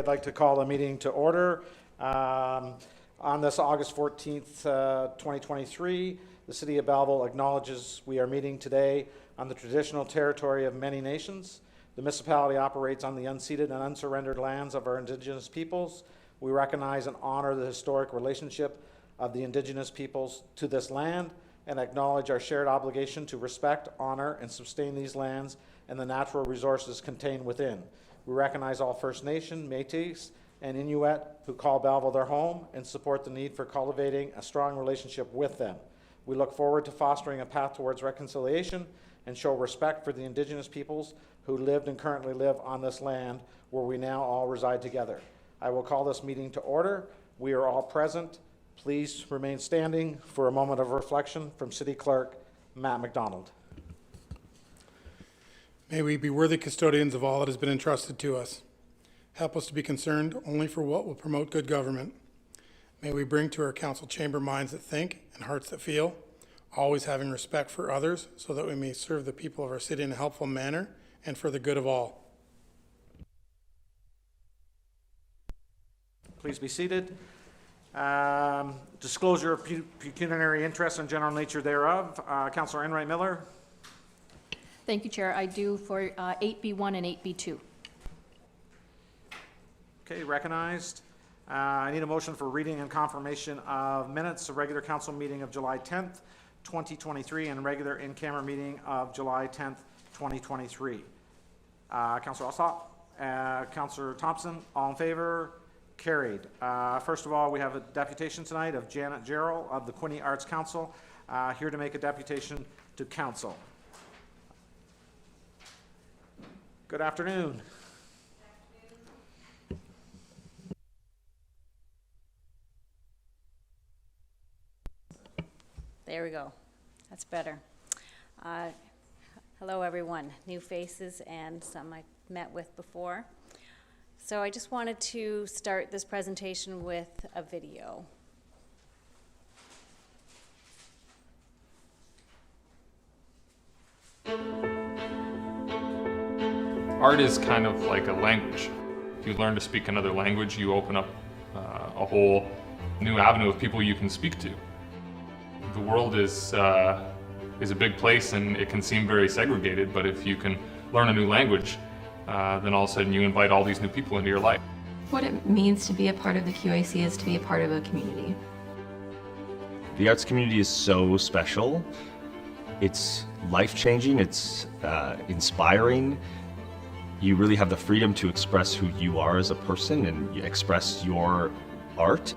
I'd like to call the meeting to order. On this August 14th, 2023, the City of Belleville acknowledges we are meeting today on the traditional territory of many nations. The municipality operates on the unceded and unsurrendered lands of our Indigenous peoples. We recognize and honor the historic relationship of the Indigenous peoples to this land and acknowledge our shared obligation to respect, honor, and sustain these lands and the natural resources contained within. We recognize all First Nation, Métis, and Inuit who call Belleville their home and support the need for cultivating a strong relationship with them. We look forward to fostering a path towards reconciliation and show respect for the Indigenous peoples who lived and currently live on this land where we now all reside together. I will call this meeting to order. We are all present. Please remain standing for a moment of reflection from City Clerk Matt McDonald. May we be worthy custodians of all that has been entrusted to us. Help us to be concerned only for what will promote good government. May we bring to our council chamber minds that think and hearts that feel, always having respect for others so that we may serve the people of our city in a helpful manner and for the good of all. Please be seated. Disclosure of pecuniary interest and general nature thereof. Councillor Enright Miller. Thank you, Chair. I do for 8B1 and 8B2. Okay, recognized. I need a motion for reading and confirmation of minutes of regular council meeting of July 10th, 2023 and regular in-camera meeting of July 10th, 2023. Councillor Alsop, Councillor Thompson, all in favor? Carried. First of all, we have a deputation tonight of Janet Gerald of the Quinte Arts Council, here to make a deputation to council. Good afternoon. There we go. That's better. Hello, everyone. New faces and some I met with before. So I just wanted to start this presentation with a video. Art is kind of like a language. If you learn to speak another language, you open up a whole new avenue of people you can speak to. The world is a big place and it can seem very segregated, but if you can learn a new language, then all of a sudden you invite all these new people into your life. What it means to be a part of the QAC is to be a part of a community. The arts community is so special. It's life-changing, it's inspiring. You really have the freedom to express who you are as a person and express your art.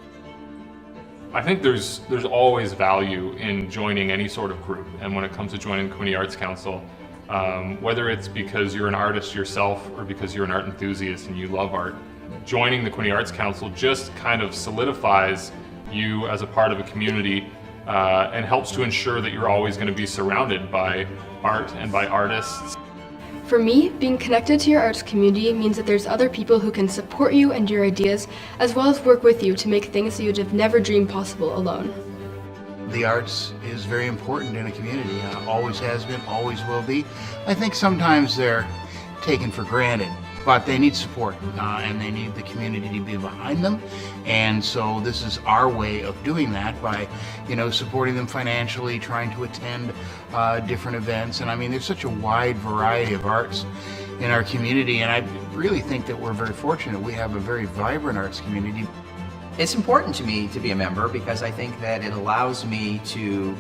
I think there's always value in joining any sort of group, and when it comes to joining the Quinte Arts Council, whether it's because you're an artist yourself or because you're an art enthusiast and you love art, joining the Quinte Arts Council just kind of solidifies you as a part of a community and helps to ensure that you're always going to be surrounded by art and by artists. For me, being connected to your arts community means that there's other people who can support you and your ideas, as well as work with you to make things that you'd have never dreamed possible alone. The arts is very important in a community, always has been, always will be. I think sometimes they're taken for granted, but they need support and they need the community to be behind them. And so this is our way of doing that by, supporting them financially, trying to attend different events. And I mean, there's such a wide variety of arts in our community, and I really think that we're very fortunate. We have a very vibrant arts community. It's important to me to be a member because I think that it allows me to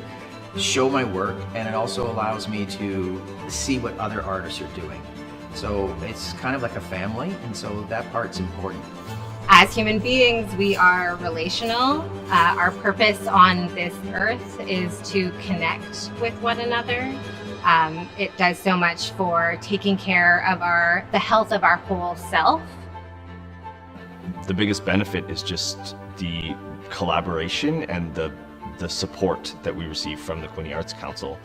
show my work, and it also allows me to see what other artists are doing. So it's kind of like a family, and so that part's important. As human beings, we are relational. Our purpose on this earth is to connect with one another. It does so much for taking care of the health of our whole self. The biggest benefit is just the collaboration and the support that we receive from the Quinte Arts Council.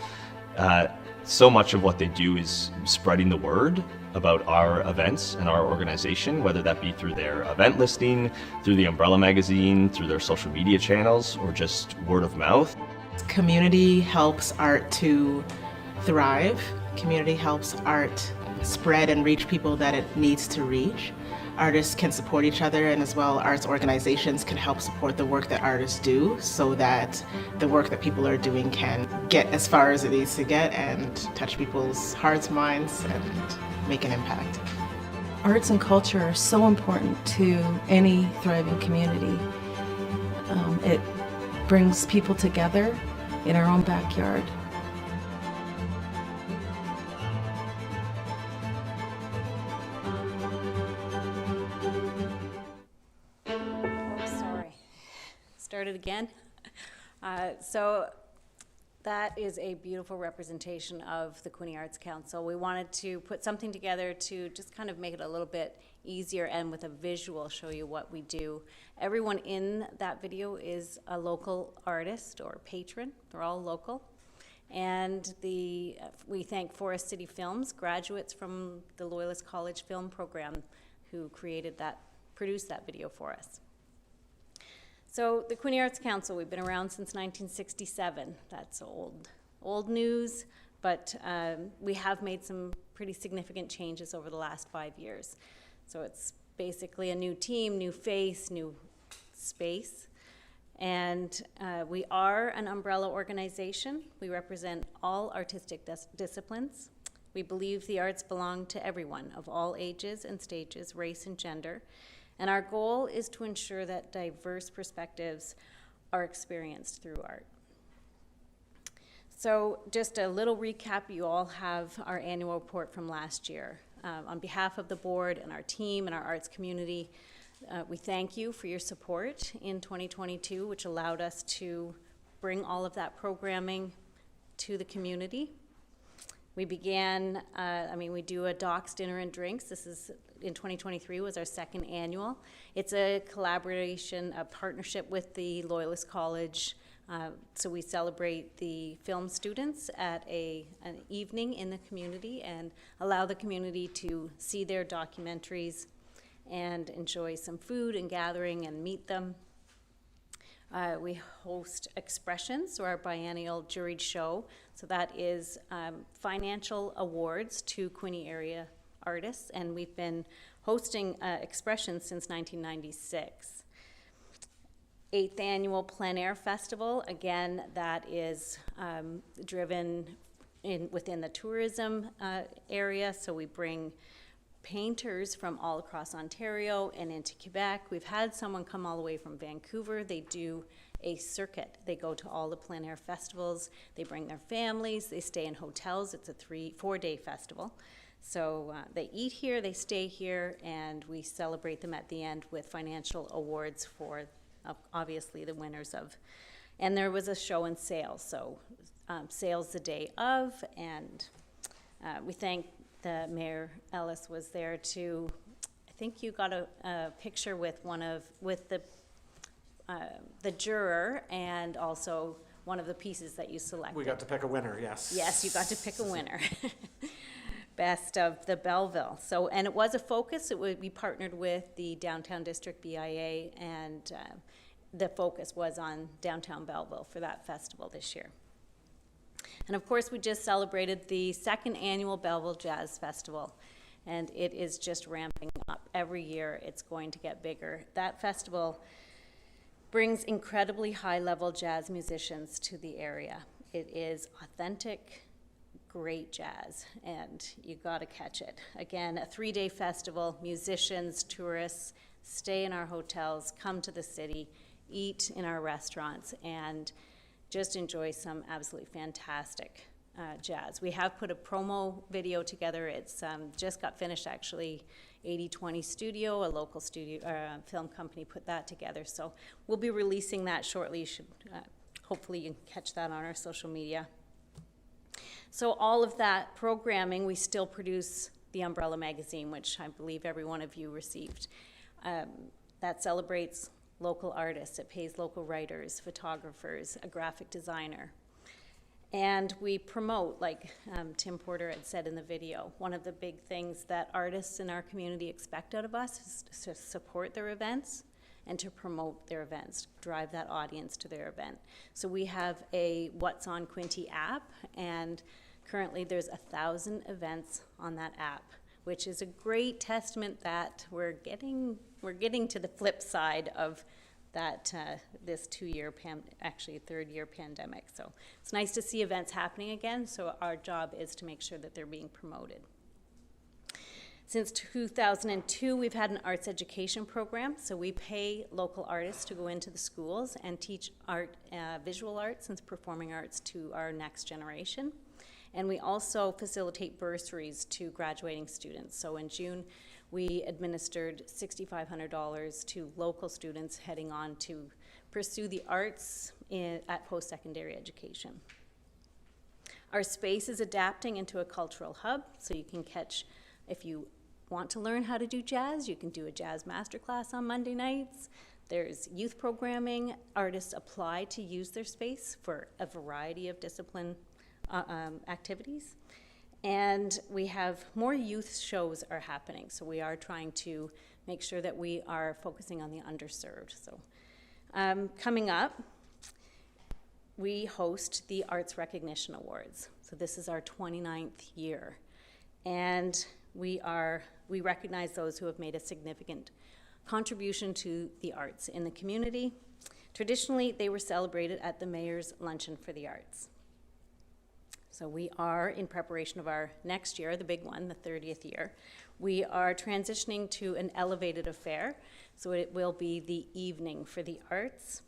So much of what they do is spreading the word about our events and our organization, whether that be through their event listing, through the Umbrella magazine, through their social media channels, or just word of mouth. Community helps art to thrive. Community helps art spread and reach people that it needs to reach. artists can support each other, and as well arts organizations can help support the work that artists do, so that the work that people are doing can get as far as it needs to get and touch people's hearts, minds, and make an impact. Arts and culture are so important to any thriving community. It brings people together in our own backyard. Sorry. Started again. So that is a beautiful representation of the Quinte Arts Council. We wanted to put something together to just kind of make it a little bit easier and with a visual show you what we do. Everyone in that video is a local artist or patron. They're all local. And we thank Forest City Films, graduates from the Loyalist College Film Program who produced that video for us. So the Quinte Arts Council, we've been around since 1967. That's old news, but we have made some pretty significant changes over the last 5 years. So it's basically a new team, new face, new space. And we are an umbrella organization. We represent all artistic disciplines. We believe the arts belong to everyone of all ages and stages, race and gender. And our goal is to ensure that diverse perspectives are experienced through art. So just a little recap, you all have our annual report from last year. On behalf of the board and our team and our arts community, we thank you for your support in 2022, which allowed us to bring all of that programming to the community. We began, we do a Docs Dinner and Drinks. This is, in 2023, was our second annual. It's a collaboration, a partnership with the Loyalist College. So we celebrate the film students at an evening in the community and allow the community to see their documentaries and enjoy some food and gathering and meet them. We host Expressions, so our biennial juried show. So that is financial awards to Quinte area artists, and we've been hosting Expressions since 1996. 8th Annual Plein Air Festival, again, that is driven within the tourism area, so we bring painters from all across Ontario and into Quebec. We've had someone come all the way from Vancouver. They do a circuit. They go to all the plein air festivals. They bring their families. They stay in hotels. It's a 4-day festival. So they eat here, they stay here, and we celebrate them at the end with financial awards for obviously the winners of. And there was a show and sale, so sales the day of, and we thank the Mayor Ellis was there to, I think you got a picture with the juror and also one of the pieces that you selected. We got to pick a winner, yes. Yes, you got to pick a winner. Best of the Belleville. So, and it was a focus. We partnered with the Downtown District BIA, and the focus was on downtown Belleville for that festival this year. And of course, we just celebrated the 2nd annual Belleville Jazz Festival, and it is just ramping up. Every year, it's going to get bigger. That festival brings incredibly high-level jazz musicians to the area. It is authentic, great jazz, and you gotta catch it. Again, a 3-day festival, musicians, tourists, stay in our hotels, come to the city, eat in our restaurants, and just enjoy some absolutely fantastic jazz. We have put a promo video together. It's just got finished, actually. 80/20 Studio, a local studio film company, put that together. So we'll be releasing that shortly. You should, hopefully you can catch that on our social media. So all of that programming, we still produce the Umbrella magazine, which I believe every one of you received. That celebrates local artists. It pays local writers, photographers, a graphic designer. And we promote, like Tim Porter had said in the video, one of the big things that artists in our community expect out of us is to support their events and to promote their events, drive that audience to their event. So we have a What's on Quinte app, and currently there's 1,000 events on that app, which is a great testament that we're getting to the flip side of that this 2-year, actually 3rd-year pandemic. So it's nice to see events happening again, so our job is to make sure that they're being promoted. Since 2002, we've had an arts education program, so we pay local artists to go into the schools and teach art, visual arts and performing arts to our next generation. And we also facilitate bursaries to graduating students. So in June, we administered $6,500 to local students heading on to pursue the arts at post-secondary education. Our space is adapting into a cultural hub, so you can catch, if you want to learn how to do jazz, you can do a jazz masterclass on Monday nights. There's youth programming. Artists apply to use their space for a variety of discipline activities. And we have more youth shows are happening, so we are trying to make sure that we are focusing on the underserved. So coming up, we host the Arts Recognition Awards. So this is our 29th year. And we recognize those who have made a significant contribution to the arts in the community. Traditionally, they were celebrated at the Mayor's Luncheon for the Arts. So we are in preparation of our next year, the big one, the 30th year. We are transitioning to an elevated affair, so it will be the evening for the arts.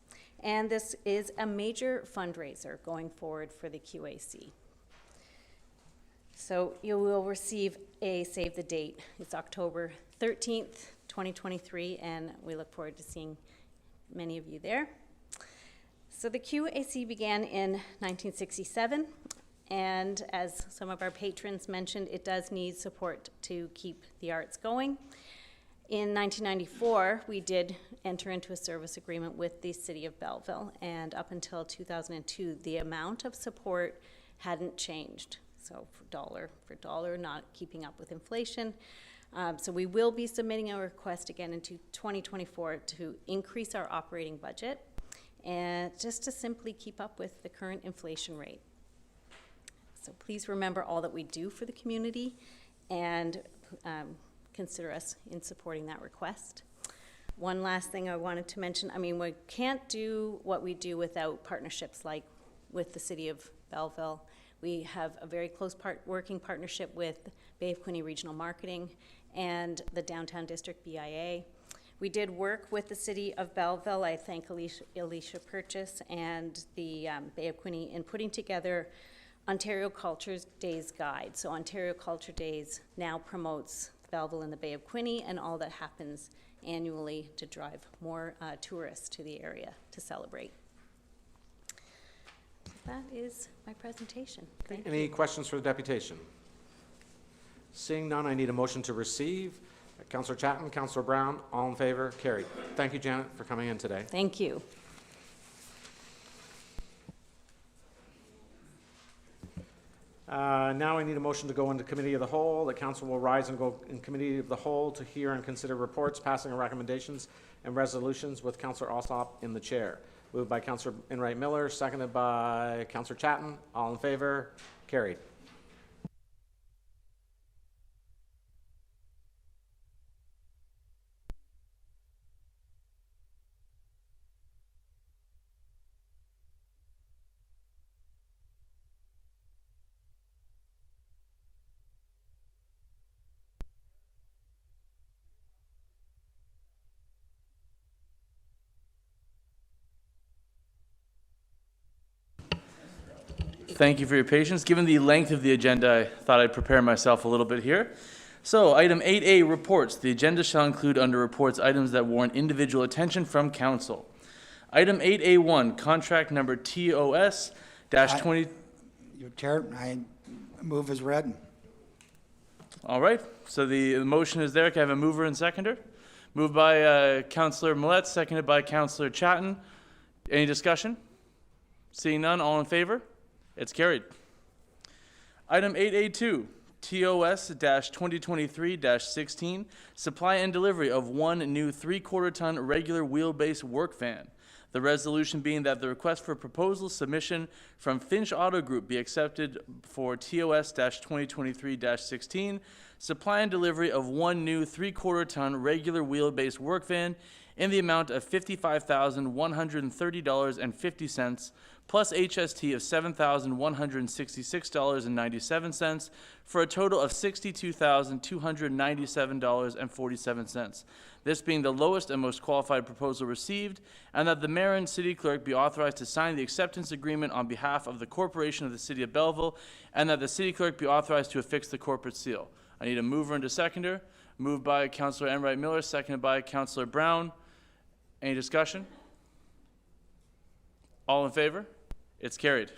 And this is a major fundraiser going forward for the QAC. So you will receive a save the date. It's October 13th, 2023, and we look forward to seeing many of you there. So the QAC began in 1967, and as some of our patrons mentioned, it does need support to keep the arts going. In 1994, we did enter into a service agreement with the City of Belleville, and up until 2002, the amount of support hadn't changed. So for dollar, not keeping up with inflation. So we will be submitting a request again into 2024 to increase our operating budget and just to simply keep up with the current inflation rate. So please remember all that we do for the community and consider us in supporting that request. One last thing I wanted to mention, I mean, we can't do what we do without partnerships like with the City of Belleville. We have a very close working partnership with Bay of Quinte Regional Marketing and the Downtown District BIA. We did work with the City of Belleville. I thank Alicia Purchase and the Bay of Quinte in putting together Ontario Culture Days Guide. So Ontario Culture Days now promotes Belleville and the Bay of Quinte and all that happens annually to drive more tourists to the area to celebrate. That is my presentation. Thank you. Any questions for the deputation? Seeing none, I need a motion to receive. Councillor Chatton, Councillor Brown, all in favor, carried. Thank you, Janet, for coming in today. Thank you. Now I need a motion to go into committee of the whole. The council will rise and go in committee of the whole to hear and consider reports, passing of recommendations, and resolutions with Councillor Alsop in the chair. Moved by Councillor Enright Miller, seconded by Councillor Chatton. All in favor? Carried. Thank you for your patience. Given the length of the agenda, I thought I'd prepare myself a little bit here. So, item 8A, reports. The agenda shall include under reports items that warrant individual attention from council. Item 8A1, contract number TOS-20. Your Chair, I move as read. All right, so the motion is there. Can I have a mover and seconder? Moved by Councillor Millette, seconded by Councillor Chatton. Any discussion? Seeing none, all in favor? It's carried. Item 8A2, TOS-2023-16, supply and delivery of one new 3/4 ton regular wheelbase work van. The resolution being that the request for proposal submission from Finch Auto Group be accepted for TOS-2023-16, supply and delivery of one new 3/4 ton regular wheelbase work van in the amount of $55,130.50, plus HST of $7,166.97, for a total of $62,297.47. This being the lowest and most qualified proposal received, and that the mayor and city clerk be authorized to sign the acceptance agreement on behalf of the corporation of the city of Belleville, and that the city clerk be authorized to affix the corporate seal. I need a mover and a seconder. Moved by Councillor Enright Miller, seconded by Councillor Brown. Any discussion? All in favor? It's carried.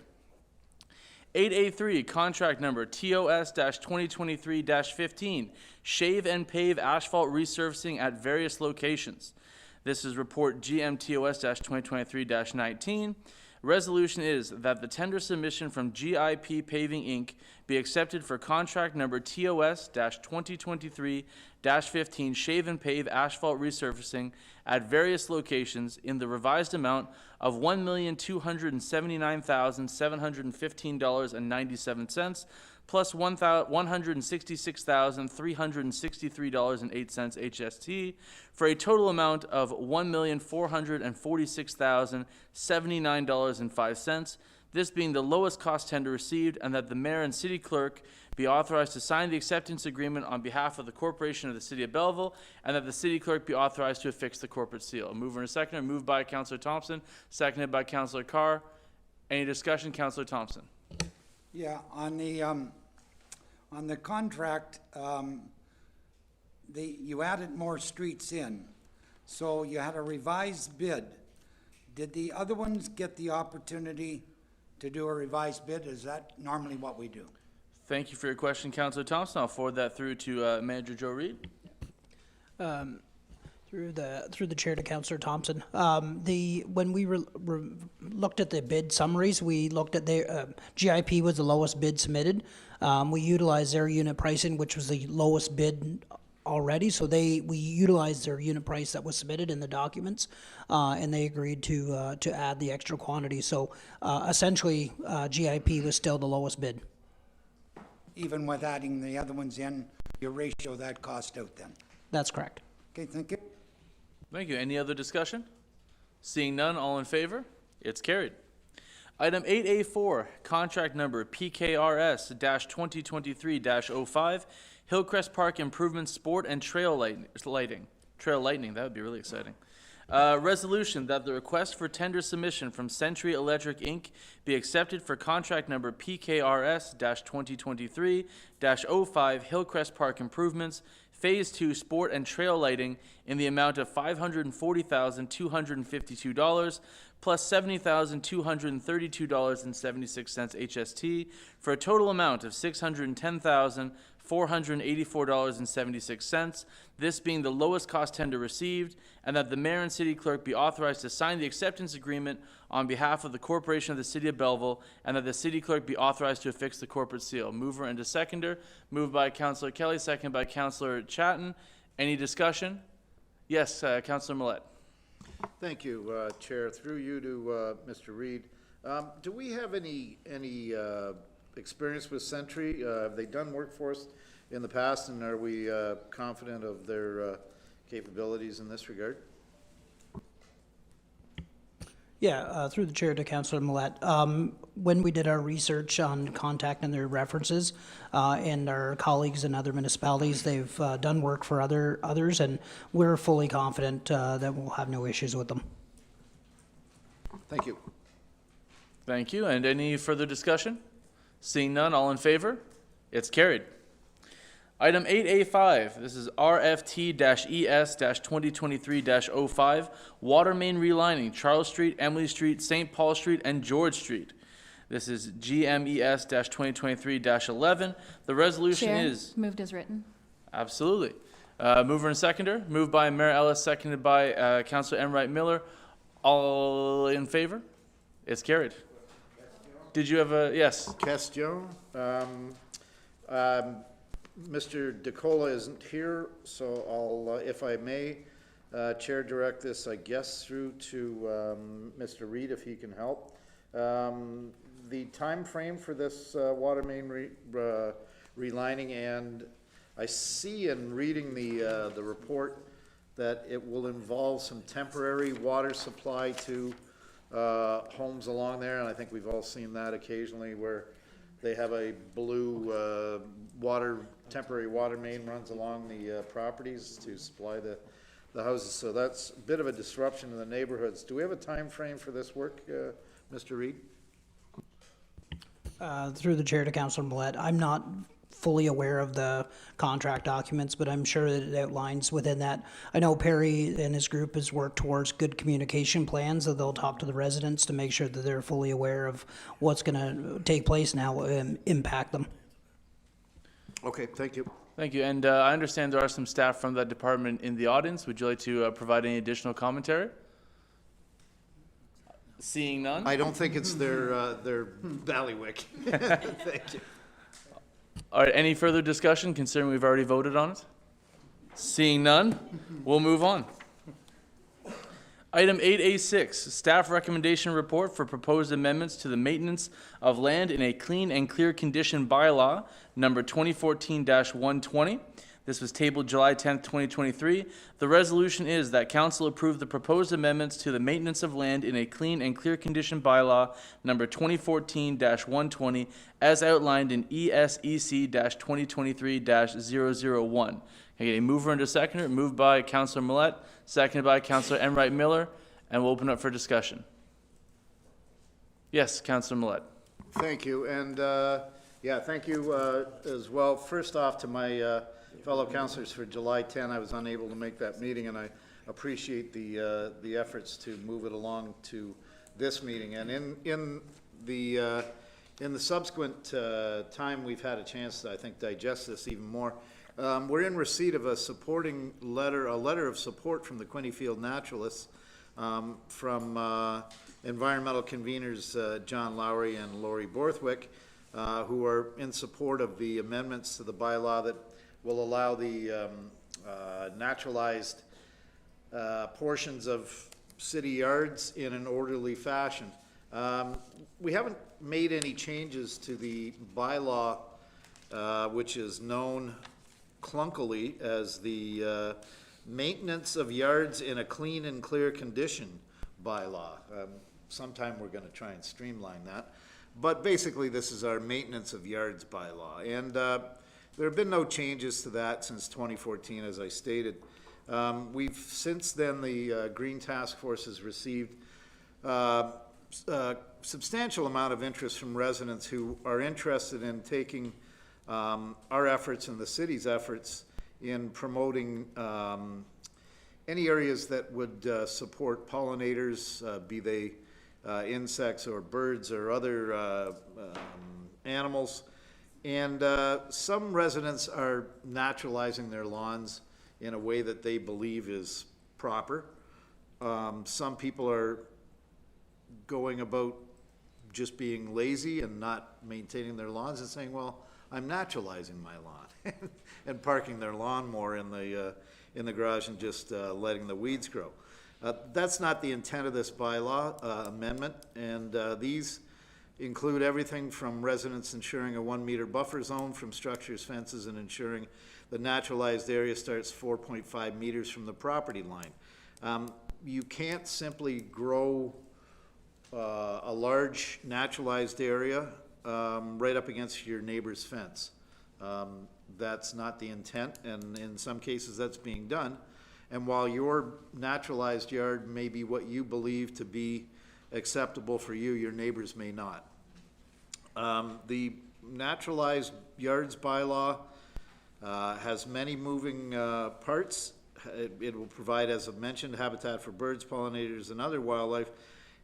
8A3, contract number TOS-2023-15, shave and pave asphalt resurfacing at various locations. This is report GMTOS-2023-19. Resolution is that the tender submission from GIP Paving, Inc. be accepted for contract number TOS-2023-15, shave and pave asphalt resurfacing at various locations in the revised amount of $1,279,715.97, plus $166,363.08 HST, for a total amount of $1,446,079.05, this being the lowest cost tender received, and that the mayor and city clerk be authorized to sign the acceptance agreement on behalf of the corporation of the city of Belleville, and that the city clerk be authorized to affix the corporate seal. A mover and a seconder. Moved by Councillor Thompson, seconded by Councillor Carr. Any discussion? Councillor Thompson. Yeah, on the contract, you added more streets in, so you had a revised bid. Did the other ones get the opportunity to do a revised bid? Is that normally what we do? Thank you for your question, Councillor Thompson. I'll forward that through to Manager Joe Reid. Through the chair to Councillor Thompson. When we looked at the bid summaries, we looked at the GIP was the lowest bid submitted. We utilized their unit pricing, which was the lowest bid already. So we utilized their unit price that was submitted in the documents, and they agreed to add the extra quantity. So essentially, GIP was still the lowest bid. Even with adding the other ones in, you ratio that cost out then? That's correct. Okay, thank you. Thank you. Any other discussion? Seeing none, all in favor? It's carried. Item 8A4, contract number PKRS-2023-05, Hillcrest Park Improvements Sport and Trail Lighting. Trail Lightning, that would be really exciting. Resolution that the request for tender submission from Century Electric, Inc. be accepted for contract number PKRS-2023-05, Hillcrest Park Improvements, Phase 2 Sport and Trail Lighting in the amount of $540,252, plus $70,232.76 HST, for a total amount of $610,484.76, this being the lowest cost tender received, and that the mayor and city clerk be authorized to sign the acceptance agreement on behalf of the corporation of the city of Belleville, and that the city clerk be authorized to affix the corporate seal. Mover and a seconder. Moved by Councillor Kelly, seconded by Councillor Chatton. Any discussion? Yes, Councillor Millette. Thank you, Chair. Through you to Mr. Reid. Do we have any experience with Century? Have they done work for us in the past, and are we confident of their capabilities in this regard? Yeah, through the chair to Councillor Millette. When we did our research on contact and their references, and our colleagues in other municipalities, they've done work for others, and we're fully confident that we'll have no issues with them. Thank you. Thank you. And any further discussion? Seeing none, all in favor? It's carried. Item 8A5, this is RFT-ES-2023-05, water main relining, Charles Street, Emily Street, St. Paul Street, and George Street. This is GMES-2023-11. The resolution Chair, is... moved as written. Absolutely. Mover and seconder. Moved by Mayor Ellis, seconded by Councillor Enright Miller. All in favor? It's carried. Did you have a... Yes. Question. Mr. DeCola isn't here, so I'll, if I may, Chair, direct this, I guess, through to Mr. Reed, if he can help. The time frame for this water main relining, and I see in reading the report that it will involve some temporary water supply to homes along there, and I think we've all seen that occasionally where they have a blue temporary water main runs along the properties to supply the houses. So that's a bit of a disruption in the neighborhoods. Do we have a time frame for this work, Mr. Reed? Through the chair to Councillor Millette, I'm not fully aware of the contract documents, but I'm sure that it outlines within that. I know Perry and his group has worked towards good communication plans that they'll talk to the residents to make sure that they're fully aware of what's going to take place and how it will impact them. Okay, thank you. Thank you. And I understand there are some staff from that department in the audience. Would you like to provide any additional commentary? Seeing none? I don't think it's their ballywick. Thank you. All right, any further discussion considering we've already voted on it? Seeing none, we'll move on. Item 8A6, staff recommendation report for proposed amendments to the maintenance of land in a clean and clear condition bylaw, number 2014-120. This was tabled July 10th, 2023. The resolution is that council approve the proposed amendments to the maintenance of land in a clean and clear condition bylaw, number 2014-120, as outlined in ESEC-2023-001. Can I get a mover and a seconder? Moved by Councillor Millette, seconded by Councillor Enright Miller, and we'll open up for discussion. Yes, Councillor Millette. Thank you, and yeah, thank you as well. First off, to my fellow councillors for July 10, I was unable to make that meeting, and I appreciate the efforts to move it along to this meeting. And in the subsequent time, we've had a chance to, I think, digest this even more. We're in receipt of a letter of support from the Quinnyfield Naturalists, from environmental conveners John Lowry and Lori Borthwick, who are in support of the amendments to the bylaw that will allow the naturalized portions of city yards in an orderly fashion. We haven't made any changes to the bylaw, which is known clunkily as the Maintenance of Yards in a Clean and Clear Condition bylaw. Sometime we're going to try and streamline that. But basically, this is our Maintenance of Yards bylaw. And there have been no changes to that since 2014, as I stated. We've since then, the Green Task Force has received a substantial amount of interest from residents who are interested in taking our efforts and the city's efforts in promoting any areas that would support pollinators, be they insects or birds or other animals. And some residents are naturalizing their lawns in a way that they believe is proper. Some people are going about just being lazy and not maintaining their lawns and saying, well, I'm naturalizing my lawn, and parking their lawnmower in the garage and just letting the weeds grow. That's not the intent of this bylaw amendment, and these include everything from residents ensuring a 1 meter buffer zone from structures, fences, and ensuring the naturalized area starts 4.5 meters from the property line. You can't simply grow a large naturalized area right up against your neighbor's fence. That's not the intent, and in some cases that's being done. And while your naturalized yard may be what you believe to be acceptable for you, your neighbors may not. The naturalized yards bylaw has many moving parts. It will provide, as I've mentioned, habitat for birds, pollinators, and other wildlife.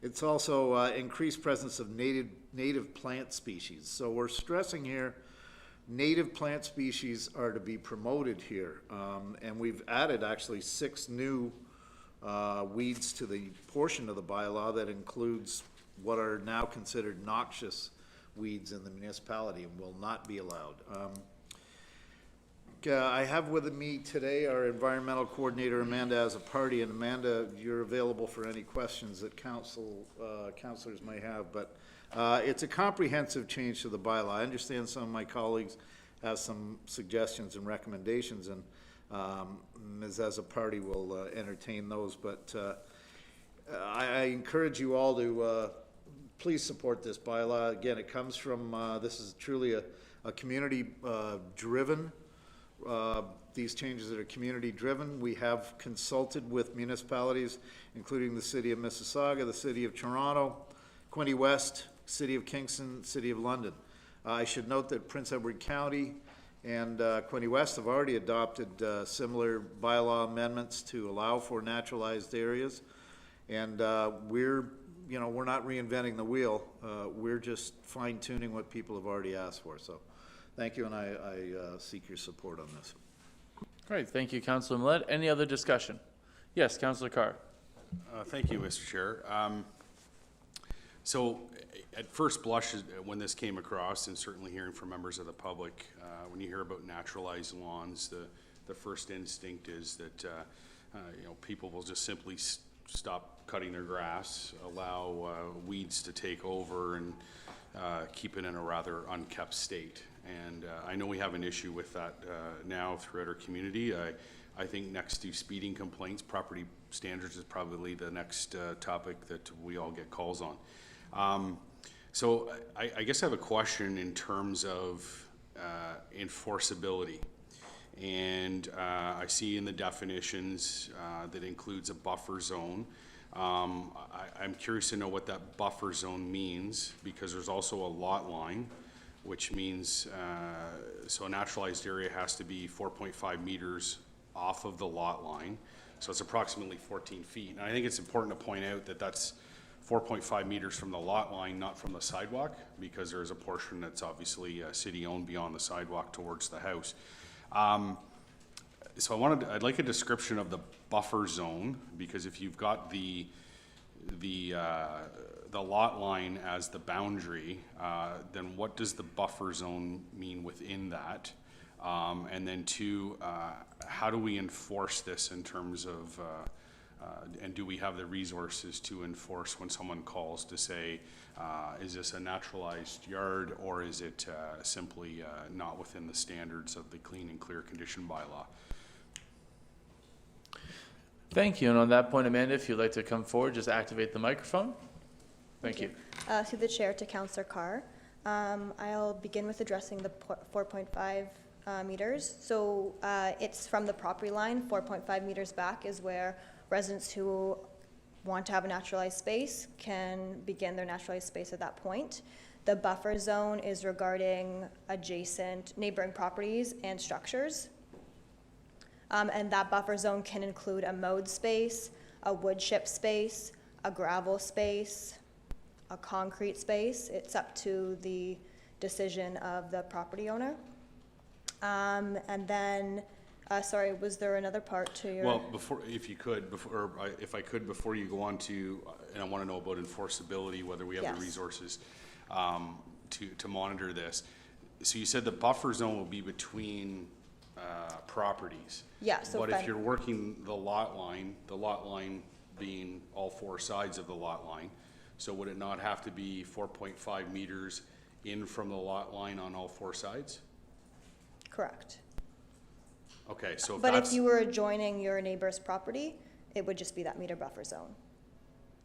It's also increased presence of native plant species. So we're stressing here, native plant species are to be promoted here. And we've added actually 6 new weeds to the portion of the bylaw that includes what are now considered noxious weeds in the municipality and will not be allowed. I have with me today our environmental coordinator, Amanda Azzopardi. And Amanda, you're available for any questions that councilors may have. But it's a comprehensive change to the bylaw. I understand some of my colleagues have some suggestions and recommendations, and Ms. Azzopardi will entertain those. But I encourage you all to please support this bylaw. Again, it comes from, this is truly a community-driven, these changes that are community-driven. We have consulted with municipalities, including the City of Mississauga, the City of Toronto, Quinte West, City of Kingston, City of London. I should note that Prince Edward County and Quinte West have already adopted similar bylaw amendments to allow for naturalized areas. And we're not reinventing the wheel. We're just fine-tuning what people have already asked for. So thank you, and I seek your support on this. Great, thank you, Councilor Millet. Any other discussion? Yes, Councilor Carr. Thank you, Mr. Chair. So at first blush, when this came across, and certainly hearing from members of the public, when you hear about naturalized lawns, the first instinct is that people will just simply stop cutting their grass, allow weeds to take over, and keep it in a rather unkept state. And I know we have an issue with that now throughout our community. I think next to speeding complaints, property standards is probably the next topic that we all get calls on. So I guess I have a question in terms of enforceability. And I see in the definitions that includes a buffer zone. I'm curious to know what that buffer zone means, because there's also a lot line, which means, so a naturalized area has to be 4.5 meters off of the lot line. So it's approximately 14 feet. And I think it's important to point out that that's 4.5 meters from the lot line, not from the sidewalk, because there's a portion that's obviously city-owned beyond the sidewalk towards the house. So I'd like a description of the buffer zone, because if you've got the lot line as the boundary, then what does the buffer zone mean within that? And then two, how do we enforce this in terms of, and do we have the resources to enforce when someone calls to say, is this a naturalized yard, or is it simply not within the standards of the clean and clear condition bylaw? Thank you. And on that point, Amanda, if you'd like to come forward, just activate the microphone. Thank you. Through the chair to Councillor Carr. I'll begin with addressing the 4.5 meters. So it's from the property line. 4.5 meters back is where residents who want to have a naturalized space can begin their naturalized space at that point. The buffer zone is regarding adjacent neighboring properties and structures. And that buffer zone can include a mowed space, a wood chip space, a gravel space, a concrete space. It's up to the decision of the property owner. And then, sorry, was there another part to your? Well, if I could, before you go on to, and I want to know about enforceability, whether we have the resources to monitor this. So you said the buffer zone will be between properties. Yeah. So but if you're working the lot line being all four sides of the lot line, so would it not have to be 4.5 meters in from the lot line on all four sides? Correct. Okay, so but if you were adjoining your neighbor's property, it would just be that meter buffer zone.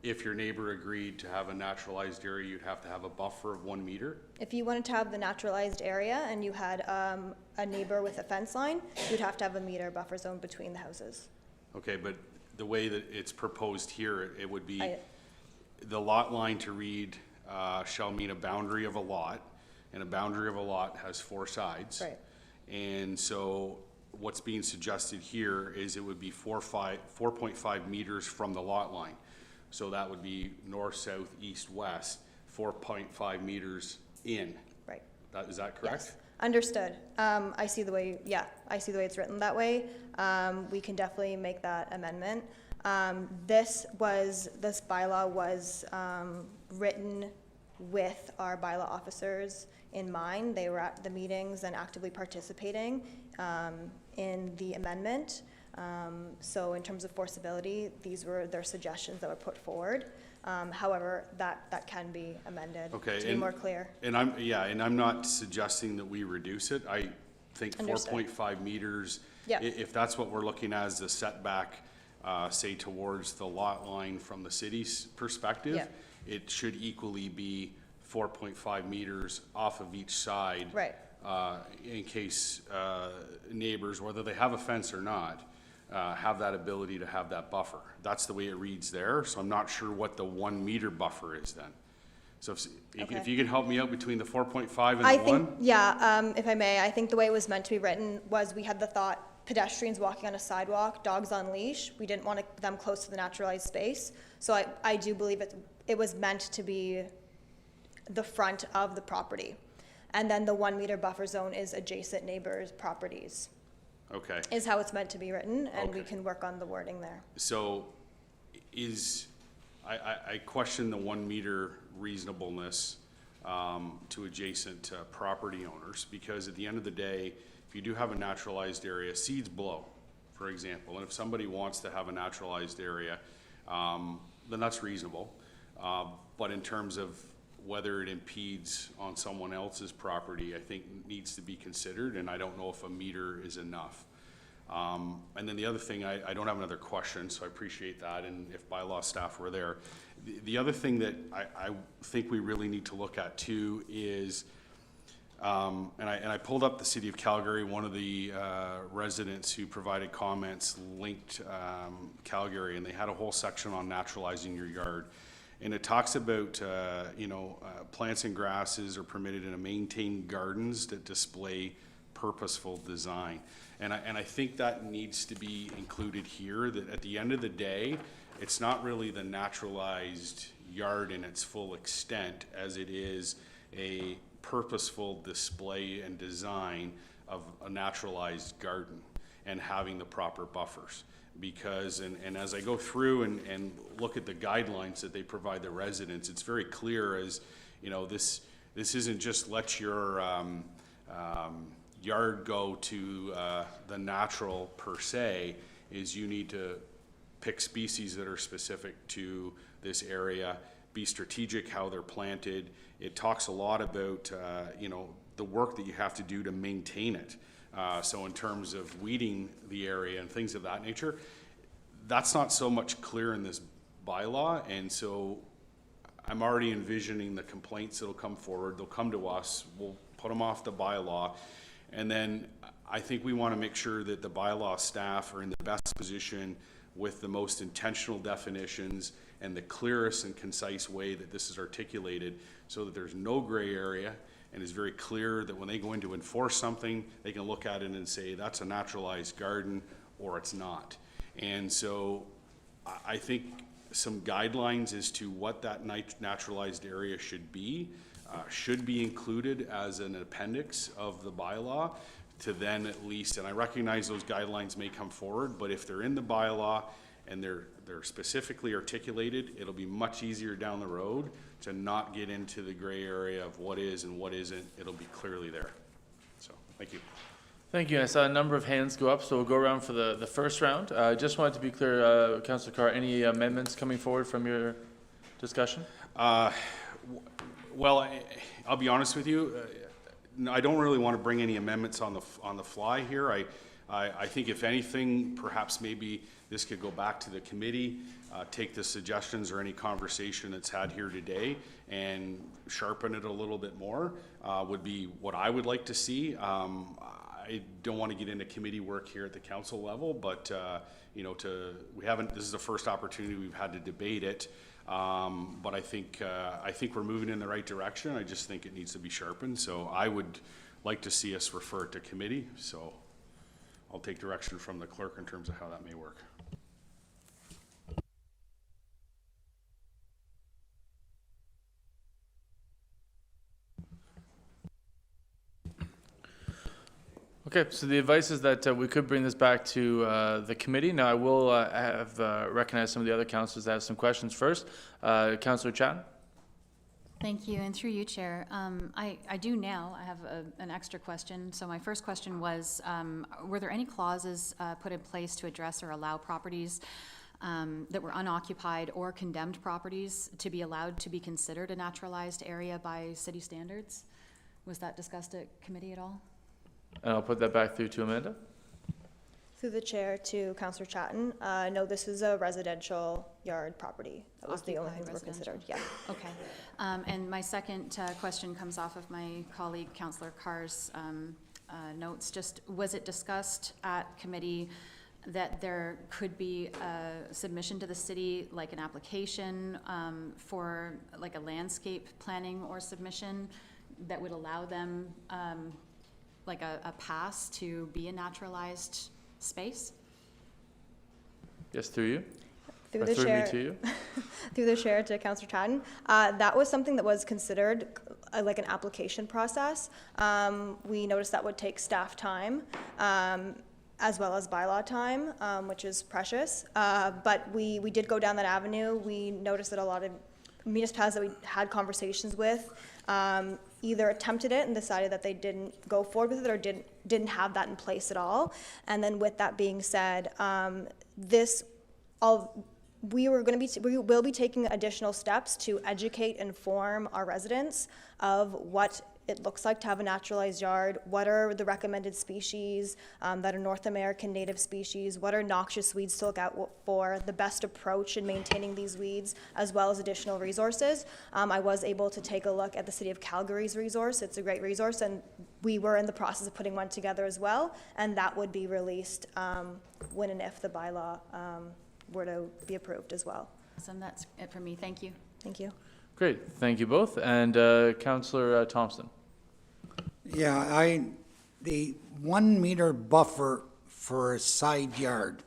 If your neighbor agreed to have a naturalized area, you'd have to have a buffer of 1 meter? If you wanted to have the naturalized area and you had a neighbor with a fence line, you'd have to have a meter buffer zone between the houses. Okay, but the way that it's proposed here, it would be the lot line to read shall mean a boundary of a lot, and a boundary of a lot has four sides. Right. And so what's being suggested here is it would be 4.5 meters from the lot line. So that would be north, south, east, west, 4.5 meters in. Right. Is that correct? Yes. Understood. I see the way it's written that way. We can definitely make that amendment. This bylaw was written with our bylaw officers in mind. They were at the meetings and actively participating in the amendment. So in terms of forcibility, these were their suggestions that were put forward. However, that can be amended to be more clear. And I'm not suggesting that we reduce it. I think Understood. 4.5 meters, Yeah. if that's what we're looking at as the setback, say towards the lot line from the city's perspective, Yeah. it should equally be 4.5 meters off of each side. Right. In case neighbors, whether they have a fence or not, have that ability to have that buffer. That's the way it reads there, so I'm not sure what the 1 meter buffer is then. So if you can help me out between the 4.5 and the 1? If I may, I think the way it was meant to be written was we had the thought pedestrians walking on a sidewalk, dogs on leash. We didn't want them close to the naturalized space. So I do believe it was meant to be the front of the property. And then the 1 meter buffer zone is adjacent neighbors' properties. Okay. Is how it's meant to be written, and we Okay. can work on the wording there. So I question the 1 meter reasonableness to adjacent property owners, because at the end of the day, if you do have a naturalized area, seeds blow, for example, and if somebody wants to have a naturalized area, then that's reasonable. But in terms of whether it impedes on someone else's property, I think needs to be considered, and I don't know if a meter is enough. And then the other thing, I don't have another question, so I appreciate that, and if bylaw staff were there. The other thing that I think we really need to look at too is, and I pulled up the City of Calgary, one of the residents who provided comments linked Calgary, and they had a whole section on naturalizing your yard. And it talks about, plants and grasses are permitted in a maintained gardens that display purposeful design. And I think that needs to be included here, that at the end of the day, it's not really the naturalized yard in its full extent as it is a purposeful display and design of a naturalized garden and having the proper buffers. Because, and as I go through and look at the guidelines that they provide the residents, it's very clear as, this isn't just let your yard go to the natural per se, is you need to pick species that are specific to this area, be strategic how they're planted. It talks a lot about, the work that you have to do to maintain it. So in terms of weeding the area and things of that nature, that's not so much clear in this bylaw, and so I'm already envisioning the complaints that'll come forward. They'll come to us, we'll put them off the bylaw, and then I think we want to make sure that the bylaw staff are in the best position with the most intentional definitions and the clearest and concise way that this is articulated, so that there's no gray area, and it's very clear that when they go in to enforce something, they can look at it and say, that's a naturalized garden, or it's not. And so I think some guidelines as to what that naturalized area should be included as an appendix of the bylaw, to then at least, and I recognize those guidelines may come forward, but if they're in the bylaw and they're specifically articulated, it'll be much easier down the road to not get into the gray area of what is and what isn't. It'll be clearly there. So, thank you. Thank you. I saw a number of hands go up, so we'll go around for the first round. Just wanted to be clear, Councillor Carr, any amendments coming forward from your discussion? Well, I'll be honest with you. I don't really want to bring any amendments on the fly here. I think if anything, perhaps maybe this could go back to the committee, take the suggestions or any conversation that's had here today and sharpen it a little bit more, would be what I would like to see. I don't want to get into committee work here at the council level, but this is the first opportunity we've had to debate it. But I think we're moving in the right direction. I just think it needs to be sharpened. So I would like to see us refer it to committee. So I'll take direction from the clerk in terms of how that may work. Okay, so the advice is that we could bring this back to the committee. Now, I will recognize some of the other councillors that have some questions first. Councillor Chan? Thank you, and through you, Chair. I do now, I have an extra question. So my first question was, were there any clauses put in place to address or allow properties that were unoccupied or condemned properties to be allowed to be considered a naturalized area by city standards? Was that discussed at committee at all? And I'll put that back through to Amanda. Through the chair to Councillor Chatton, no, this is a residential yard property. That was the only thing that were considered, yeah. Okay. And my second question comes off of my colleague, Councillor Carr's notes. Just, was it discussed at committee that there could be a submission to the city, like an application for like a landscape planning or submission that would allow them like a pass to be a naturalized space? Yes, through you. Through the chair, me to you. through the chair to Councillor Chatton. That was something that was considered like an application process. We noticed that would take staff time as well as bylaw time, which is precious. But we did go down that avenue. We noticed that a lot of municipalities that we had conversations with either attempted it and decided that they didn't go forward with it or didn't have that in place at all. And then with that being said, we will be taking additional steps to educate and inform our residents of what it looks like to have a naturalized yard, what are the recommended species that are North American native species, what are noxious weeds to look out for, the best approach in maintaining these weeds, as well as additional resources. I was able to take a look at the City of Calgary's resource. It's a great resource, and we were in the process of putting one together as well, and that would be released when and if the bylaw were to be approved as well. Awesome, that's it for me. Thank you. Thank you. Great, thank you both. And Councillor Thompson. Yeah, the 1 meter buffer for a side yard.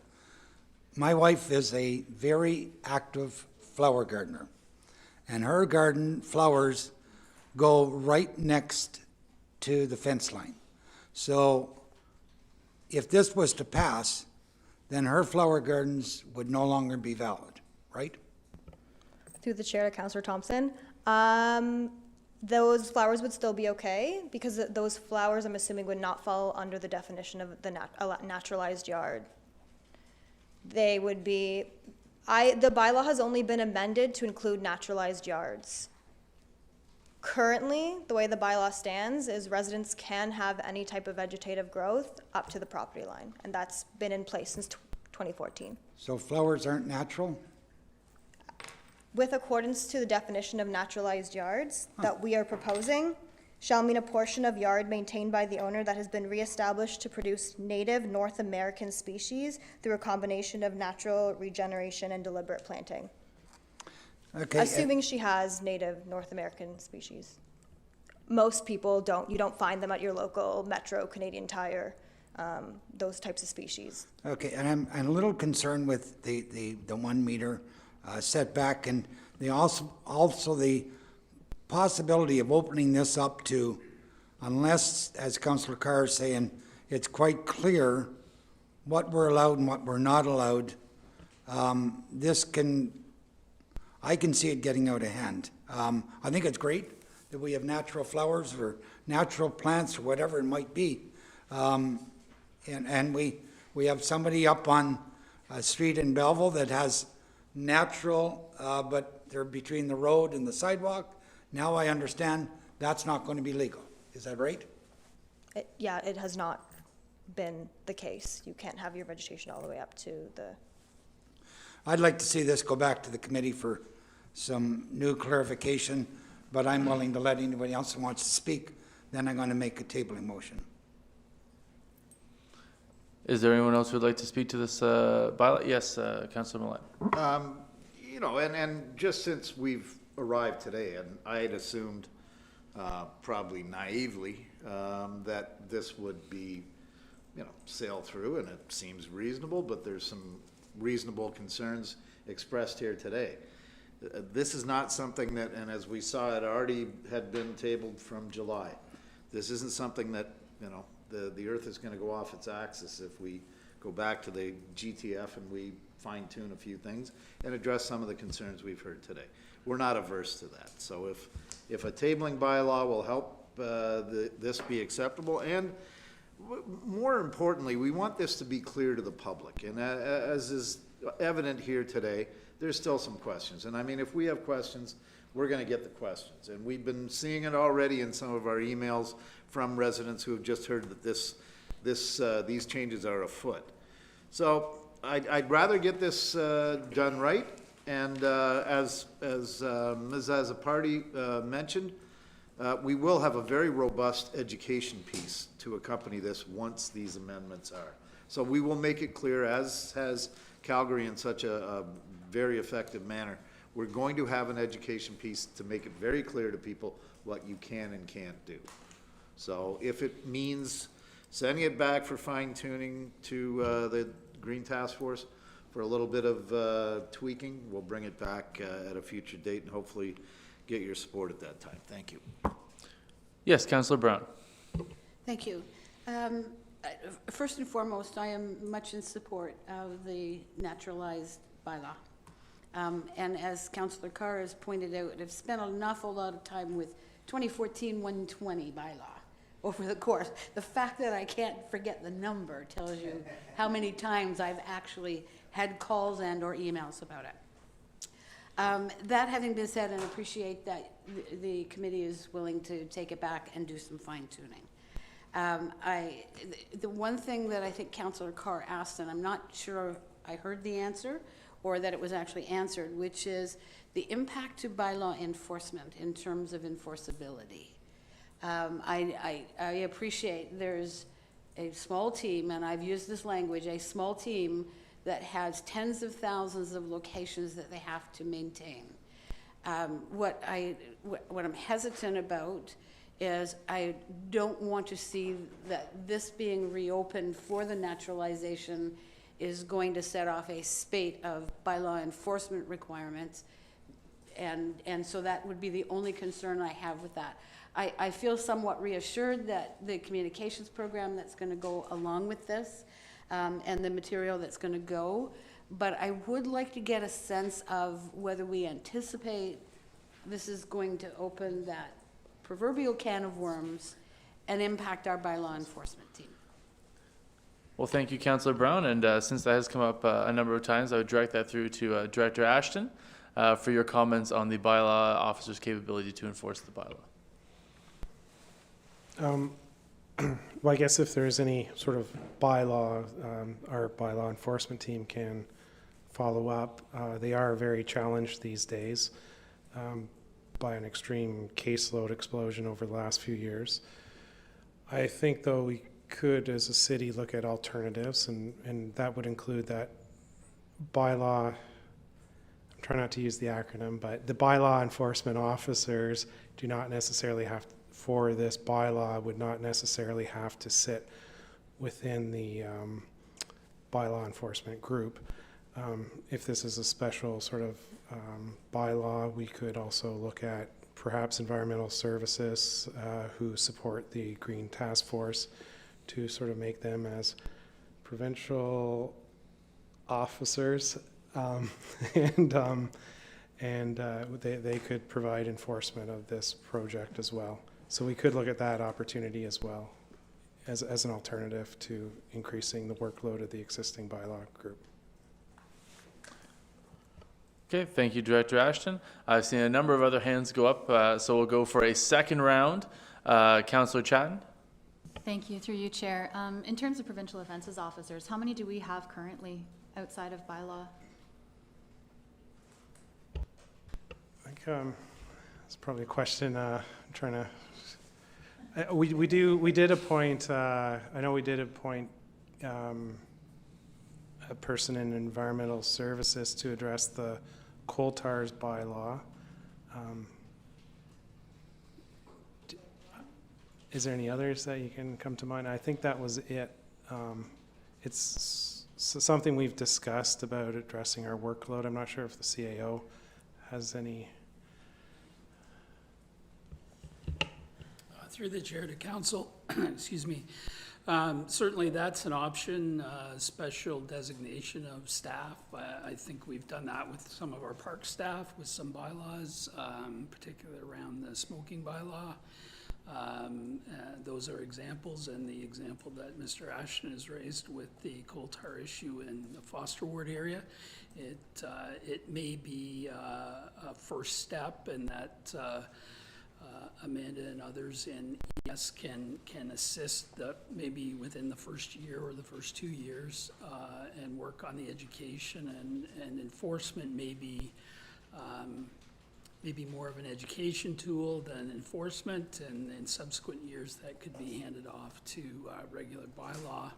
My wife is a very active flower gardener, and her garden flowers go right next to the fence line. So if this was to pass, then her flower gardens would no longer be valid, right? Through the chair to Councillor Thompson. Those flowers would still be okay because those flowers, I'm assuming, would not fall under the definition of the naturalized yard. They would be, the bylaw has only been amended to include naturalized yards. Currently, the way the bylaw stands is residents can have any type of vegetative growth up to the property line, and that's been in place since 2014. So flowers aren't natural? With accordance to the definition of naturalized yards that we are proposing, shall mean a portion of yard maintained by the owner that has been reestablished to produce native North American species through a combination of natural regeneration and deliberate planting. Okay. Assuming she has native North American species. Most people don't. You don't find them at your local Metro, Canadian Tire, those types of species. Okay, and I'm a little concerned with the 1 meter setback, and also the possibility of opening this up to, unless, as Councillor Carr is saying, it's quite clear what we're allowed and what we're not allowed. I can see it getting out of hand. I think it's great that we have natural flowers or natural plants or whatever it might be. And we have somebody up on a street in Belleville that has natural, but they're between the road and the sidewalk. Now I understand that's not going to be legal. Is that right? Yeah, it has not been the case. You can't have your vegetation all the way up to the... I'd like to see this go back to the committee for some new clarification, but I'm willing to let anybody else who wants to speak. Then I'm going to make a tabling motion. Is there anyone else who would like to speak to this bylaw? Yes, Councillor Millett. You know, and just since we've arrived today, and I had assumed, probably naively, that this would be, sail through, and it seems reasonable, but there's some reasonable concerns expressed here today. This is not something that, and as we saw, it already had been tabled from July. This isn't something that, the earth is going to go off its axis if we go back to the GTF and we fine tune a few things and address some of the concerns we've heard today. We're not averse to that. So if a tabling bylaw will help this be acceptable, and more importantly, we want this to be clear to the public. And as is evident here today, there's still some questions. And I mean, if we have questions, we're going to get the questions. And we've been seeing it already in some of our emails from residents who have just heard that these changes are afoot. So I'd rather get this done right. And as Ms. Azzopardi mentioned, we will have a very robust education piece to accompany this once these amendments are. So we will make it clear, as has Calgary in such a very effective manner. We're going to have an education piece to make it very clear to people what you can and can't do. So if it means sending it back for fine tuning to the Green Task Force for a little bit of tweaking, we'll bring it back at a future date and hopefully get your support at that time. Thank you. Yes, Councillor Brown. Thank you. First and foremost, I am much in support of the naturalized bylaw. And as Councillor Carr has pointed out, I've spent an awful lot of time with 2014-120 bylaw over the course. The fact that I can't forget the number tells you how many times I've actually had calls and or emails about it. That having been said, and appreciate that the committee is willing to take it back and do some fine tuning. The one thing that I think Councillor Carr asked, and I'm not sure I heard the answer, or that it was actually answered, which is the impact to bylaw enforcement in terms of enforceability. I appreciate there's a small team, and I've used this language, a small team that has tens of thousands of locations that they have to maintain. What I'm hesitant about is I don't want to see that this being reopened for the naturalization is going to set off a spate of bylaw enforcement requirements. And so that would be the only concern I have with that. I feel somewhat reassured that the communications program that's going to go along with this and the material that's going to go, but I would like to get a sense of whether we anticipate this is going to open that proverbial can of worms and impact our bylaw enforcement team. Well, thank you, Councillor Brown, and since that has come up a number of times, I would direct that through to Director Ashton for your comments on the bylaw officer's capability to enforce the bylaw. Well, I guess if there's any sort of bylaw, our bylaw enforcement team can follow up. They are very challenged these days by an extreme caseload explosion over the last few years. I think, though, we could, as a city, look at alternatives, and that would include that bylaw, I'm trying not to use the acronym, but the bylaw enforcement officers do not necessarily have, for this bylaw, would not necessarily have to sit within the bylaw enforcement group. If this is a special sort of bylaw, we could also look at perhaps environmental services who support the Green Task Force to sort of make them as provincial officers, and they could provide enforcement of this project as well. So we could look at that opportunity as well as an alternative to increasing the workload of the existing bylaw group. Okay, thank you, Director Ashton. I've seen a number of other hands go up, so we'll go for a second round. Councillor Chatton. Thank you, through you, Chair. In terms of provincial offences officers, how many do we have currently outside of bylaw? I think it's probably a question. I'm trying to. We did appoint. I know we did appoint a person in environmental services to address the coal tars bylaw. Is there any others that you can come to mind? I think that was it. It's something we've discussed about addressing our workload. I'm not sure if the CAO has any. Through the chair to council, excuse me. Certainly, that's an option, special designation of staff. I think we've done that with some of our park staff, with some bylaws, particularly around the smoking bylaw. Those are examples, and the example that Mr. Ashton has raised with the coal tar issue in the Foster Ward area, it may be a first step, and that Amanda and others in ES can assist maybe within the first year or the first 2 years, and work on the education, and enforcement may be maybe more of an education tool than enforcement, and in subsequent years that could be handed off to regular bylaw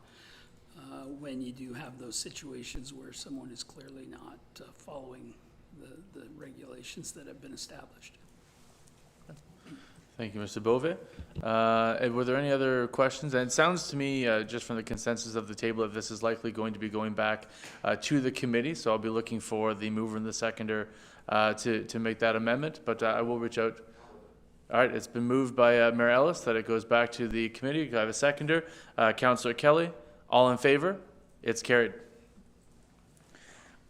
when you do have those situations where someone is clearly not following the regulations that have been established. Thank you, Mr. Bove. Were there any other questions? And it sounds to me, just from the consensus of the table, that this is likely going to be going back to the committee. So I'll be looking for the mover and the seconder to make that amendment. But I will reach out. All right, it's been moved by Mayor Ellis that it goes back to the committee. I have a seconder. Councillor Kelly. All in favor? It's carried.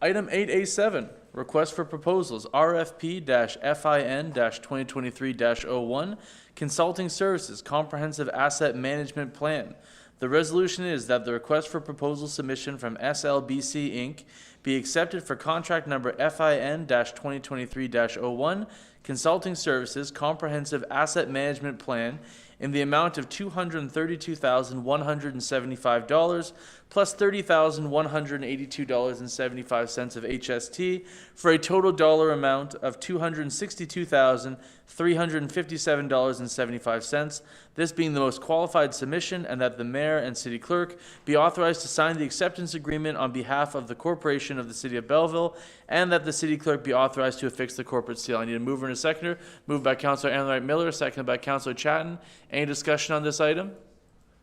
Item 8A7. Request for proposals, RFP-FIN-2023-01, Consulting Services, Comprehensive Asset Management Plan. The resolution is that the request for proposal submission from SLBC Inc. be accepted for contract number FIN-2023-01, Consulting Services, Comprehensive Asset Management Plan, in the amount of $232,175 plus $30,182.75 of HST for a total dollar amount of $262,357.75, this being the most qualified submission, and that the mayor and city clerk be authorized to sign the acceptance agreement on behalf of the corporation of the city of Belleville, and that the city clerk be authorized to affix the corporate seal. I need a mover and a seconder. Moved by Councillor Enright Miller, seconded by Councillor Chatton. Any discussion on this item?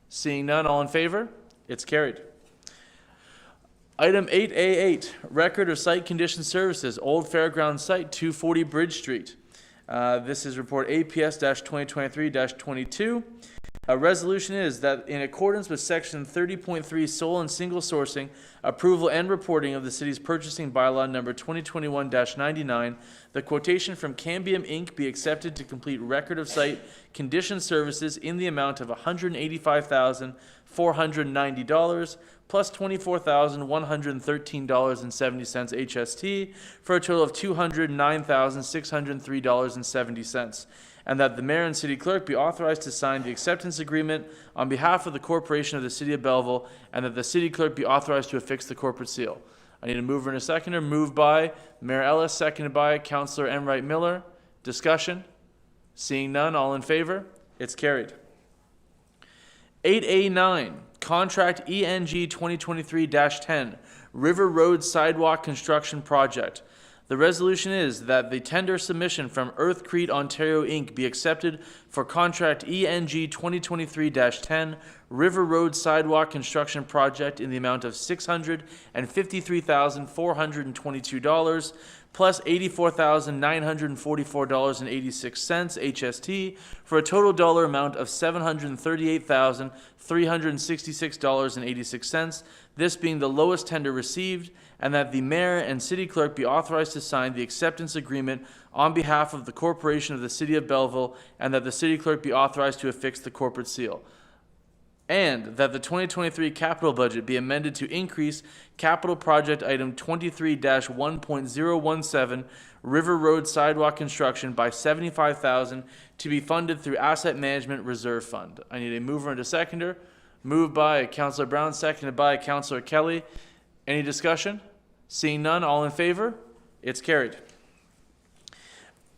Seeing none, all in favor? It's carried. Item 8A8, Record of Site Condition Services, Old Fairground Site, 240 Bridge Street. This is report APS-2023-22. A resolution is that in accordance with section 30.3 sole and single sourcing, approval and reporting of the city's purchasing bylaw number 2021-99, the quotation from Cambium Inc. be accepted to complete record of site condition services in the amount of $185,490 plus $24,113.70 HST for a total of $209,603.70. And that the mayor and city clerk be authorized to sign the acceptance agreement on behalf of the corporation of the city of Belleville, and that the city clerk be authorized to affix the corporate seal. I need a mover and a seconder. Moved by Mayor Ellis, seconded by Councillor Enright Miller. Discussion? Seeing none, all in favor? It's carried. 8A9, Contract ENG 2023-10, River Road Sidewalk Construction Project. The resolution is that the tender submission from Earthcrete Ontario Inc. be accepted for contract ENG 2023-10 River Road Sidewalk Construction Project in the amount of $653,422 plus $84,944.86 HST for a total dollar amount of $738,366.86, this being the lowest tender received, and that the mayor and city clerk be authorized to sign the acceptance agreement on behalf of the corporation of the city of Belleville, and that the city clerk be authorized to affix the corporate seal. And that the 2023 capital budget be amended to increase capital project item 23-1.017 River Road Sidewalk Construction by $75,000 to be funded through Asset Management Reserve Fund. I need a mover and a seconder. Moved by Councillor Brown, seconded by Councillor Kelly. Any discussion? Seeing none, all in favor? It's carried.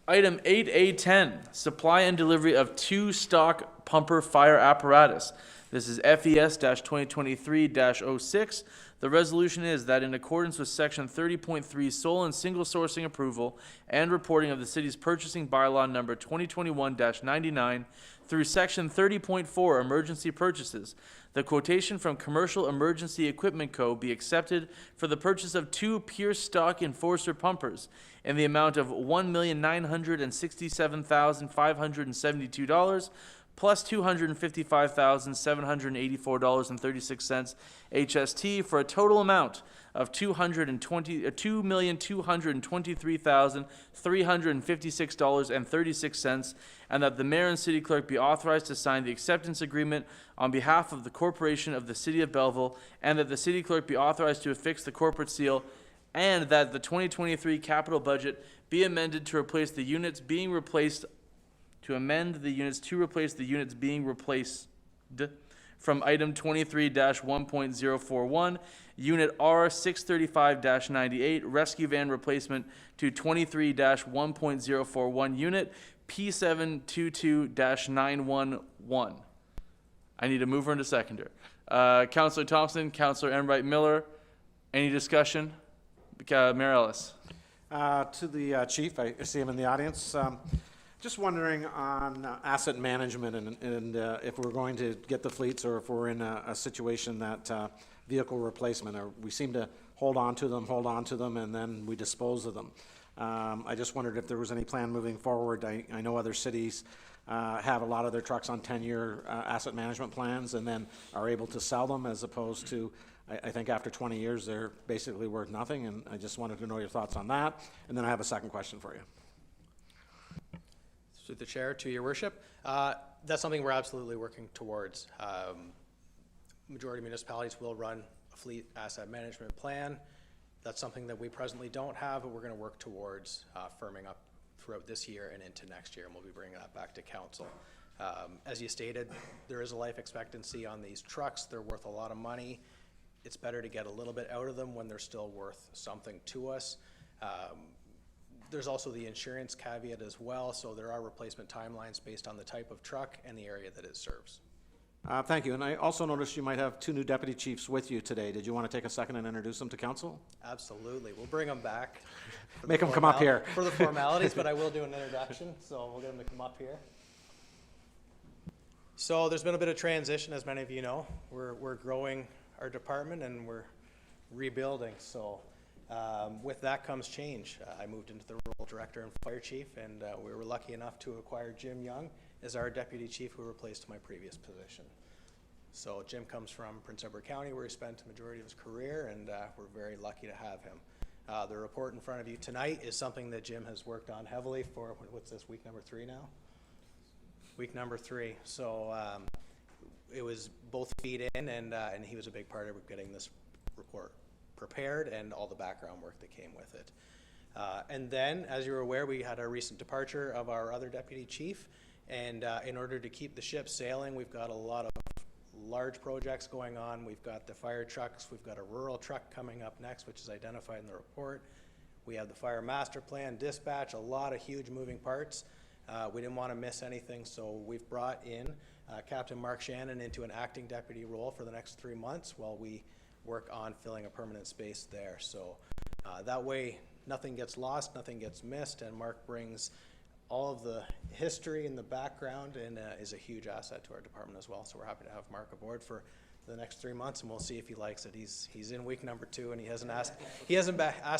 Item 8A10, supply and delivery of 2 stock pumper fire apparatus. This is FES-2023-06. The resolution is that in accordance with section 30.3 sole and single sourcing approval and reporting of the city's purchasing bylaw number 2021-99 through section 30.4 emergency purchases, the quotation from Commercial Emergency Equipment Co. be accepted for the purchase of 2 pure stock Enforcer pumpers in the amount of $1,967,572 plus $255,784.36 HST for a total amount of $2,223,356.36, and that the mayor and city clerk be authorized to sign the acceptance agreement on behalf of the corporation of the city of Belleville, and that the city clerk be authorized to affix the corporate seal, and that the 2023 capital budget be amended to replace the units being replaced, to amend the units to replace the units being replaced from item 23-1.041, Unit R635-98, rescue van replacement, to 23-1.041, Unit P722-911. I need a mover and a seconder. Councillor Thompson, Councillor Enright Miller, any discussion? Mayor Ellis. To the chief, I see him in the audience. Just wondering on asset management and if we're going to get the fleets or if we're in a situation that vehicle replacement, or we seem to hold on to them, and then we dispose of them. I just wondered if there was any plan moving forward. I know other cities have a lot of their trucks on 10-year asset management plans and then are able to sell them, as opposed to, I think after 20 years, they're basically worth nothing, and I just wanted to know your thoughts on that. And then I have a second question for you. Through the chair, to your worship, that's something we're absolutely working towards. Majority of municipalities will run a fleet asset management plan. That's something that we presently don't have, but we're going to work towards firming up throughout this year and into next year, and we'll be bringing that back to council. As you stated, there is a life expectancy on these trucks. They're worth a lot of money. It's better to get a little bit out of them when they're still worth something to us. There's also the insurance caveat as well, so there are replacement timelines based on the type of truck and the area that it serves. Thank you. And I also noticed you might have 2 new deputy chiefs with you today. Did you want to take a second and introduce them to council? Absolutely. We'll bring them back. Make them come up here. For the formalities, but I will do an introduction, so we'll get them to come up here. So there's been a bit of transition, as many of you know. We're growing our department and we're rebuilding, so with that comes change. I moved into the role director and fire chief, and we were lucky enough to acquire Jim Young as our deputy chief, who replaced my previous position. So Jim comes from Prince Edward County, where he spent the majority of his career, and we're very lucky to have him. The report in front of you tonight is something that Jim has worked on heavily for, what's this, week number 3 now? Week number 3. So it was both feet in, and he was a big part of getting this report prepared and all the background work that came with it. And then, as you're aware, we had a recent departure of our other deputy chief, and in order to keep the ship sailing, we've got a lot of large projects going on. We've got the fire trucks, we've got a rural truck coming up next, which is identified in the report. We have the fire master plan, dispatch, a lot of huge moving parts. We didn't want to miss anything, so we've brought in Captain Mark Shannon into an acting deputy role for the next 3 months while we work on filling a permanent space there. So that way nothing gets lost, nothing gets missed, and Mark brings all of the history and the background, and is a huge asset to our department as well. So we're happy to have Mark aboard for the next 3 months, and we'll see if he likes it. He's in week number 2, and he hasn't asked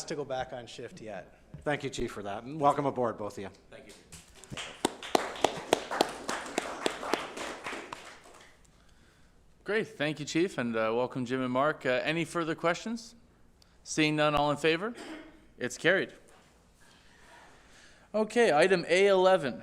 to go back on shift yet. Thank you, Chief, for that, and welcome aboard, both of you. Thank you. Great, thank you, Chief, and welcome Jim and Mark. Any further questions? Seeing none, all in favor? It's carried. Okay, item A11,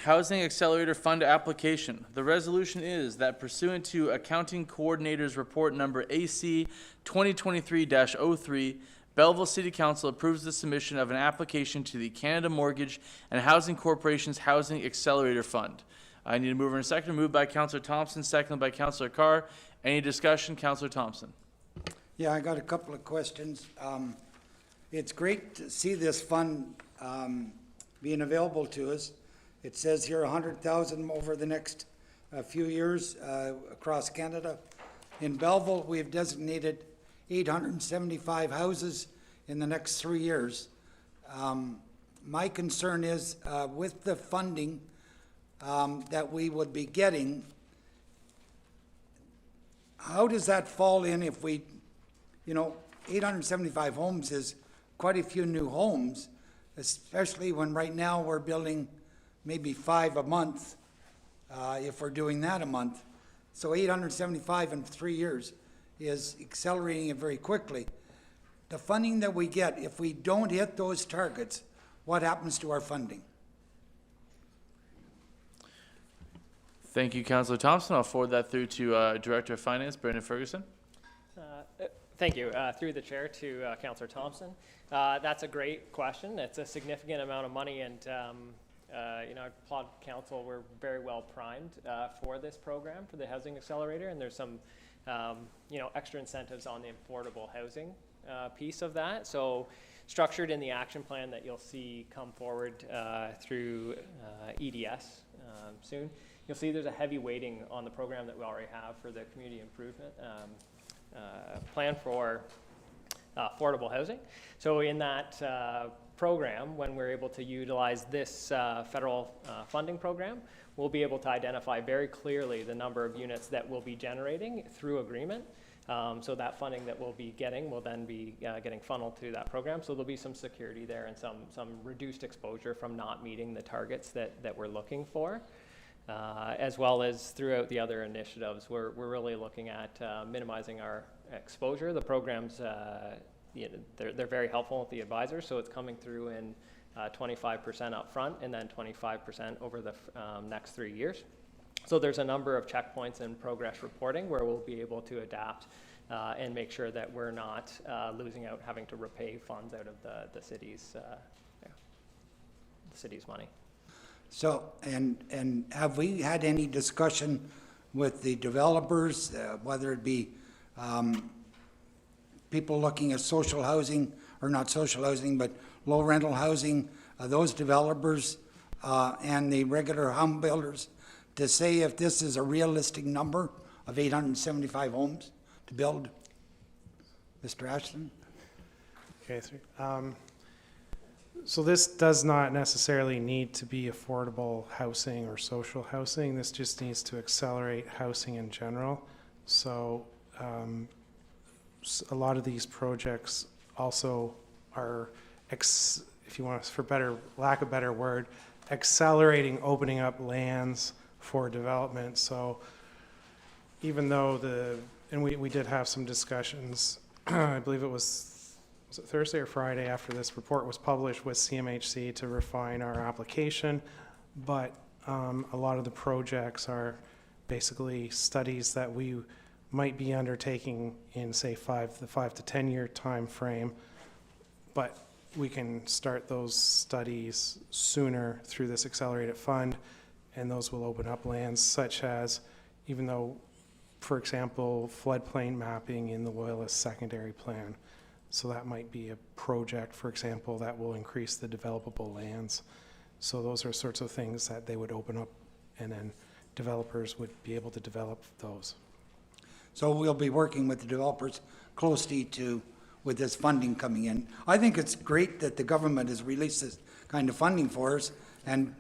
Housing Accelerator Fund application. The resolution is that pursuant to Accounting Coordinator's Report Number AC 2023-03, Belleville City Council approves the submission of an application to the Canada Mortgage and Housing Corporation's Housing Accelerator Fund. I need a mover and a seconder. Moved by Councillor Thompson, seconded by Councillor Carr. Any discussion? Councillor Thompson. Yeah, I got a couple of questions. It's great to see this fund being available to us. It says here 100,000 over the next few years across Canada. In Belleville, we've designated 875 houses in the next 3 years. My concern is with the funding that we would be getting, how does that fall in if we, 875 homes is quite a few new homes, especially when right now we're building maybe 5 a month. if we're doing that a month. So 875 in 3 years is accelerating it very quickly. The funding that we get, if we don't hit those targets, what happens to our funding? Thank you, Councillor Thompson. I'll forward that through to Director of Finance, Brendan Ferguson. Thank you. Through the chair to Councillor Thompson. That's a great question. It's a significant amount of money, and you know, I applaud council. We're very well primed for this program, for the Housing Accelerator, and there's some you know, extra incentives on the affordable housing piece of that. So structured in the action plan that you'll see come forward through EDS soon, you'll see there's a heavy weighting on the program that we already have for the community improvement plan for affordable housing. So in that program, when we're able to utilize this federal funding program, we'll be able to identify very clearly the number of units that we'll be generating through agreement. So that funding that we'll be getting will then be getting funneled through that program. So there'll be some security there and some reduced exposure from not meeting the targets that we're looking for. As well as throughout the other initiatives, we're really looking at minimizing our exposure. The programs, you know, they're very helpful with the advisors, so it's coming through in 25% up front and then 25% over the next 3 years. So there's a number of checkpoints in progress reporting where we'll be able to adapt and make sure that we're not losing out having to repay funds out of the city's money. So, and have we had any discussion with the developers, whether it be people looking at social housing, or not social housing, but low rental housing, those developers and the regular home builders, to say if this is a realistic number of 875 homes to build? Mr. Ashton? Okay, so this does not necessarily need to be affordable housing or social housing. This just needs to accelerate housing in general. So a lot of these projects also are, if you want, for lack of a better word, accelerating opening up lands for development. So even though and we did have some discussions, I believe it was it Thursday or Friday after this report was published with CMHC to refine our application, but a lot of the projects are basically studies that we might be undertaking in, say, the 5 to 10 year time frame, but we can start those studies sooner through this accelerated fund, and those will open up lands such as, even though, for example, floodplain mapping in the Loyalist secondary plan. So that might be a project, for example, that will increase the developable lands. So those are sorts of things that they would open up, and then developers would be able to develop those. So we'll be working with the developers closely with this funding coming in. I think it's great that the government has released this kind of funding for us and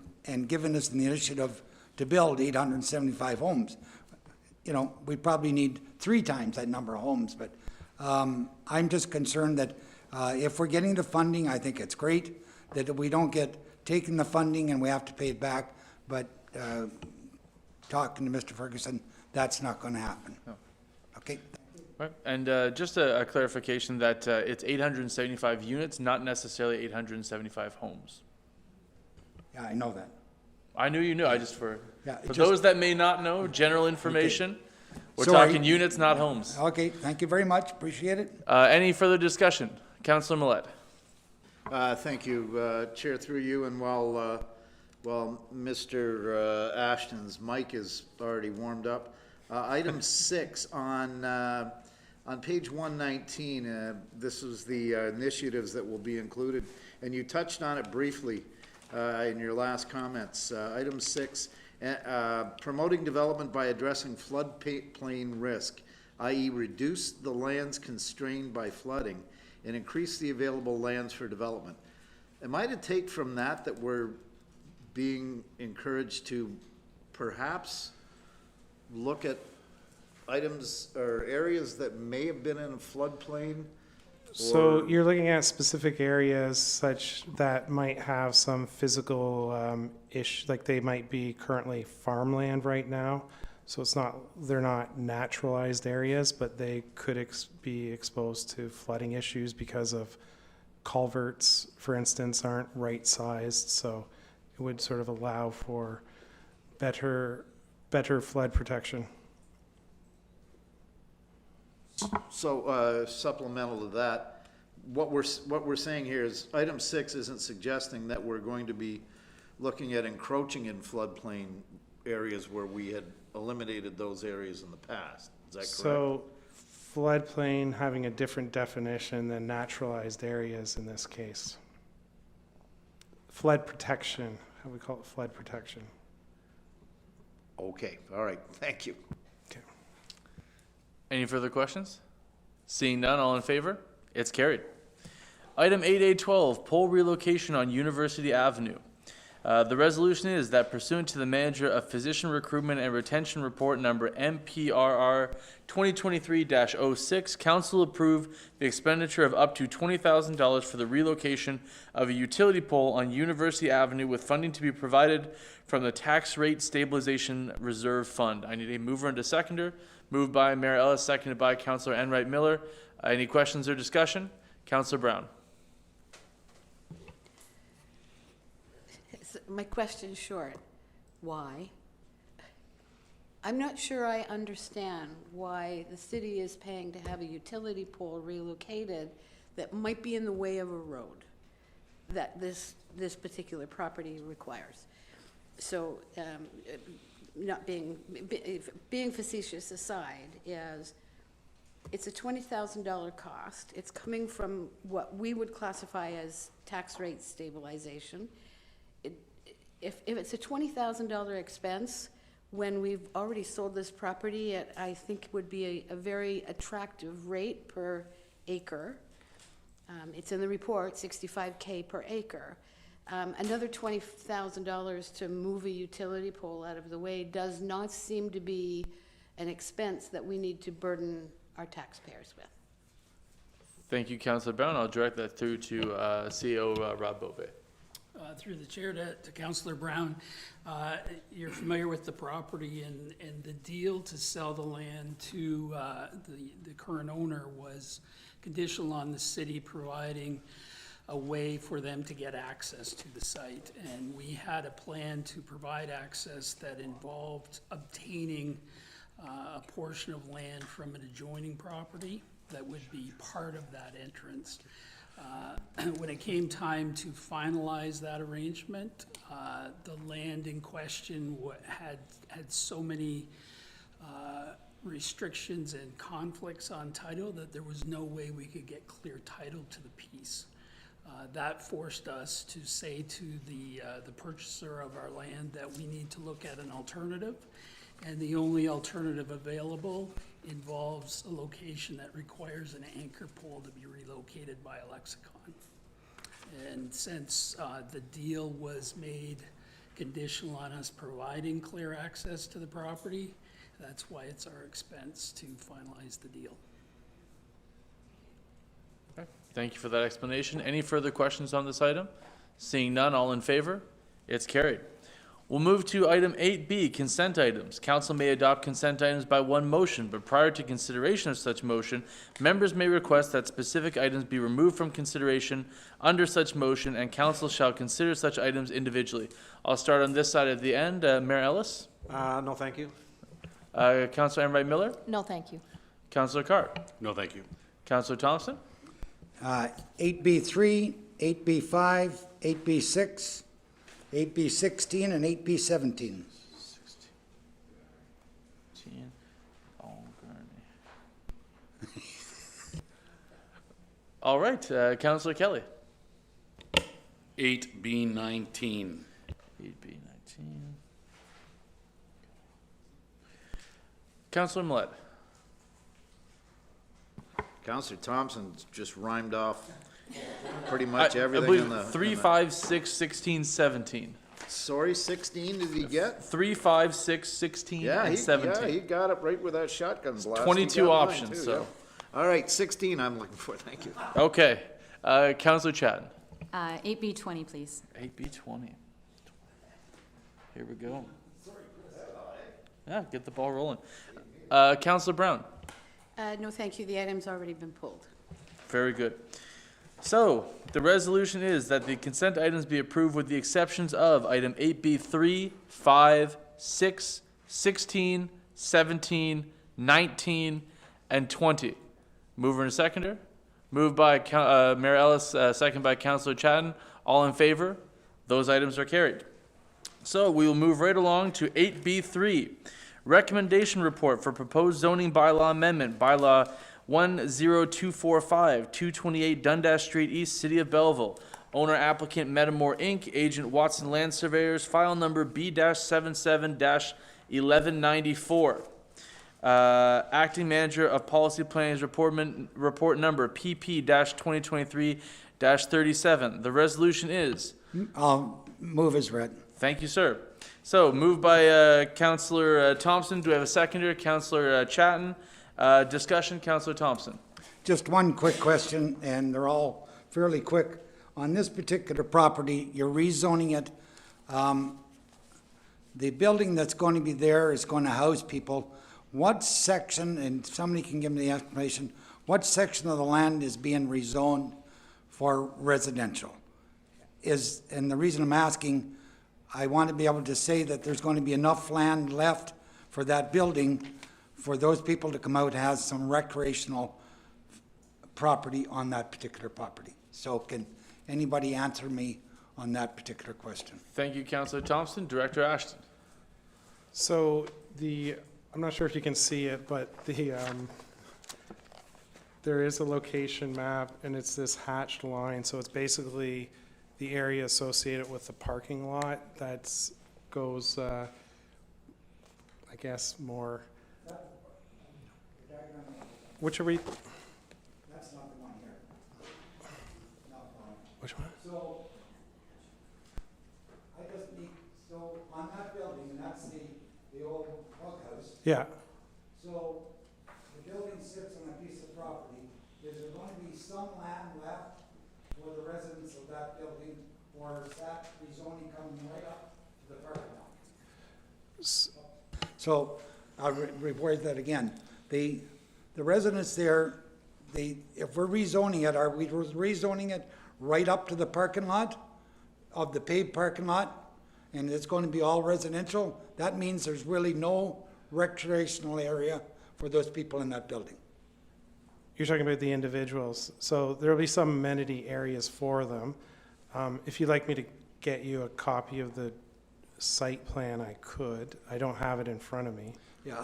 given us the initiative to build 875 homes. You know, we probably need 3 times that number of homes, but I'm just concerned that if we're getting the funding, I think it's great that we don't get taken the funding and we have to pay it back, but talking to Mr. Ferguson, that's not going to happen. No. Okay. Right. And just a clarification that it's 875 units, not necessarily 875 homes. Yeah, I know that. I knew you knew. I just for just- those that may not know, general information. Okay. We're Sorry. talking units, not homes. Okay, thank you very much, appreciate it. Any further discussion? Councillor Millette. Thank you, Chair, through you, and while Mr. Ashton's mic is already warmed up, item 6 on page 119, this is the initiatives that will be included, and you touched on it briefly in your last comments. Item 6, promoting development by addressing floodplain risk, i.e. reduce the lands constrained by flooding and increase the available lands for development. Am I to take from that we're being encouraged to perhaps look at items or areas that may have been in a floodplain So Or- you're looking at specific areas such that might have some physical like they might be currently farmland right now. So they're not naturalized areas, but they could be exposed to flooding issues because of culverts, for instance, aren't right sized. So it would sort of allow for better flood protection. So supplemental to that, what we're saying here is item 6 isn't suggesting that we're going to be looking at encroaching in floodplain areas where we had eliminated those areas in the past. Is that correct? So floodplain having a different definition than naturalized areas in this case. Flood protection, how we call it, flood protection. Okay, all right, thank you. Any further questions? Seeing none, all in favor? It's carried. Item 8A12, pole relocation on University Avenue. The resolution is that pursuant to the Manager of Physician Recruitment and Retention Report number MPRR 2023-06, Council approved the expenditure of up to $20,000 for the relocation of a utility pole on University Avenue with funding to be provided from the Tax Rate Stabilization Reserve Fund. I need a mover and a seconder. Moved by Mayor Ellis, seconded by Councillor Enright Miller. Any questions or discussion? Councillor Brown. My question's short. Why? I'm not sure I understand why the city is paying to have a utility pole relocated that might be in the way of a road that this particular property requires. So, not being facetious aside, it's a $20,000 cost. It's coming from what we would classify as tax rate stabilization. If it's a $20,000 expense, when we've already sold this property at, I think, would be a very attractive rate per acre. It's in the report, $65K per acre. Another $20,000 to move a utility pole out of the way does not seem to be an expense that we need to burden our taxpayers with. Thank you, Councillor Brown. I'll direct that through to CEO Rob Bove. Through the chair to Councillor Brown, you're familiar with the property, and the deal to sell the land to the current owner was conditional on the city providing a way for them to get access to the site. And we had a plan to provide access that involved obtaining a portion of land from an adjoining property that would be part of that entrance. When it came time to finalize that arrangement, the land in question had so many restrictions and conflicts on title that there was no way we could get clear title to the piece. That forced us to say to the purchaser of our land that we need to look at an alternative, and the only alternative available involves a location that requires an anchor pole to be relocated by a lexicon. And since the deal was made conditional on us providing clear access to the property, that's why it's our expense to finalize the deal. Okay. Thank you for that explanation. Any further questions on this item? Seeing none, all in favor? It's carried. We'll move to item 8B, consent items. Council may adopt consent items by one motion, but prior to consideration of such motion, members may request that specific items be removed from consideration under such motion, and council shall consider such items individually. I'll start on this side at the end. Mayor Ellis? No, thank you. Councillor Enright Miller? No, thank you. Councillor Carr? No, thank you. Councillor Thompson? 8B3, 8B5, 8B6, 8B16, and 8B17. All right, Councillor Kelly. 8B19. 8B19. Councillor Millet. Councillor Thompson just rhymed off pretty much everything I believe in the... 3, 5, 6, 16, 17. Sorry, 16 did he get? 3, 5, 6, 16, and 17. Yeah, he got it right with that shotgun blast. 22 options, so. All right, 16 I'm looking for, thank you. Okay, Councillor Chatton. 8B20, please. 8B20. Here we go. Yeah, get the ball rolling. Councillor Brown. No, thank you. The item's already been pulled. Very good. So, the resolution is that the consent items be approved with the exceptions of item 8B3, 5, 6, 16, 17, 19, and 20. Mover and seconder. Moved by Mayor Ellis, second by Councillor Chatton. All in favor? Those items are carried. So we will move right along to 8B3. Recommendation report for proposed zoning bylaw amendment, bylaw 10245, 228 Dundas Street East, City of Belleville. Owner applicant Metamore Inc., agent Watson Land Surveyors, file number B-77-1194. Acting manager of policy planning's report number PP-2023-37. The resolution is? I'll move as read. Thank you, sir. So, moved by Councillor Thompson. Do we have a seconder? Councillor Chatton. Discussion, Councillor Thompson. Just one quick question, and they're all fairly quick. On this particular property, you're rezoning it. The building that's going to be there is going to house people. What section, and somebody can give me the explanation, what section of the land is being rezoned for residential? And the reason I'm asking, I want to be able to say that there's going to be enough land left for that building for those people to come out and have some recreational property on that particular property. So can anybody answer me on that particular question? Thank you, Councillor Thompson. Director Ashton. So I'm not sure if you can see it, but there is a location map, and it's this hatched line. So it's basically the area associated with the parking lot that goes, I guess, more. Which are we? That's not the one here. Which one? So, I just need, so on that building, and that's the old clubhouse. Yeah. So, the building sits on a piece of property. Is there going to be some land left for the residents of that building, or is that rezoning coming right up to the parking lot? So, I'll reword that again. The residents there, if we're rezoning it, are we rezoning it right up to the parking lot of the paved parking lot? And it's going to be all residential? That means there's really no recreational area for those people in that building. You're talking about the individuals. So there'll be some amenity areas for them. If you'd like me to get you a copy of the site plan, I could. I don't have it in front of me. Yeah,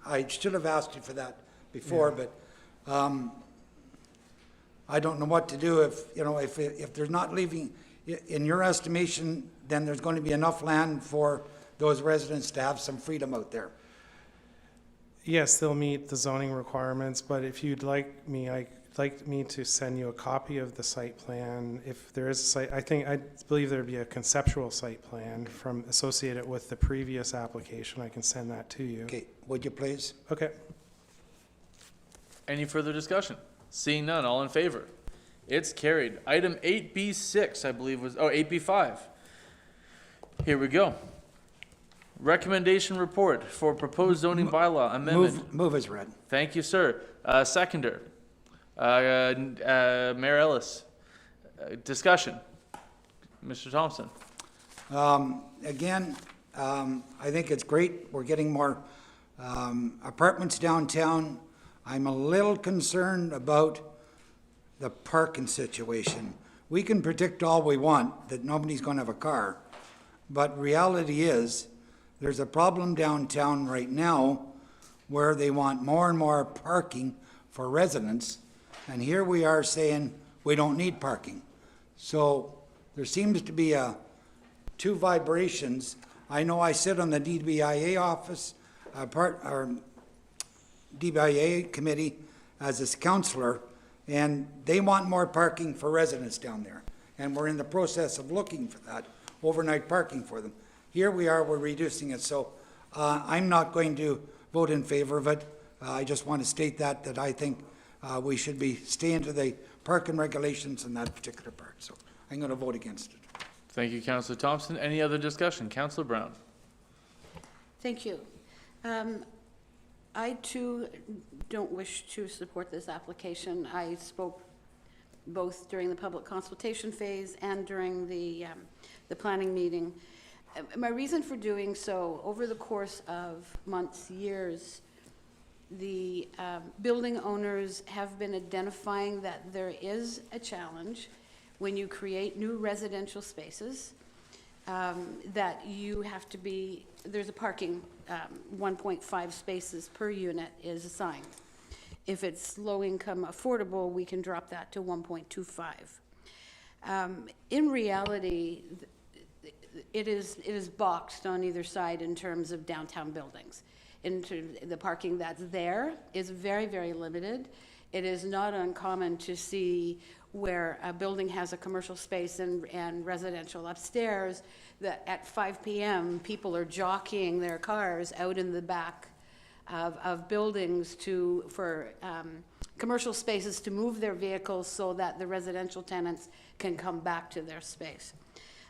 I should have asked you for that before, Yeah. but I don't know what to do if there's not leaving, in your estimation, then there's going to be enough land for those residents to have some freedom out there. Yes, they'll meet the zoning requirements, but if you'd like me, I'd like me to send you a copy of the site plan. If there is a site, I believe there'd be a conceptual site plan associated with the previous application. I can send that to you. Okay, would you please? Okay. Any further discussion? Seeing none, all in favor? It's carried. Item 8B6, I believe 8B5. Here we go. Recommendation report for proposed zoning bylaw amendment. Move as read. Thank you, sir. Seconder. Mayor Ellis. Discussion. Mr. Thompson. Again, I think it's great. We're getting more apartments downtown. I'm a little concerned about the parking situation. We can predict all we want that nobody's going to have a car, but reality is there's a problem downtown right now where they want more and more parking for residents, and here we are saying we don't need parking. So there seems to be two vibrations. I know I sit on the DBIA office, DBIA committee as a councillor, and they want more parking for residents down there. And we're in the process of looking for that, overnight parking for them. Here we are, we're reducing it. So I'm not going to vote in favor of it. I just want to state that I think we should be staying to the parking regulations in that particular part. So I'm going to vote against it. Thank you, Councillor Thompson. Any other discussion? Councillor Brown. Thank you. I too don't wish to support this application. I spoke both during the public consultation phase and during the planning meeting. My reason for doing so, over the course of months, years, the building owners have been identifying that there is a challenge when you create new residential spaces, that you have to be, there's a parking, 1.5 spaces per unit is assigned. If it's low income affordable, we can drop that to 1.25. In reality, it is boxed on either side in terms of downtown buildings. The parking that's there is very, very limited. It is not uncommon to see where a building has a commercial space and residential upstairs, that at 5 p.m. people are jockeying their cars out in the back of buildings for commercial spaces to move their vehicles so that the residential tenants can come back to their space.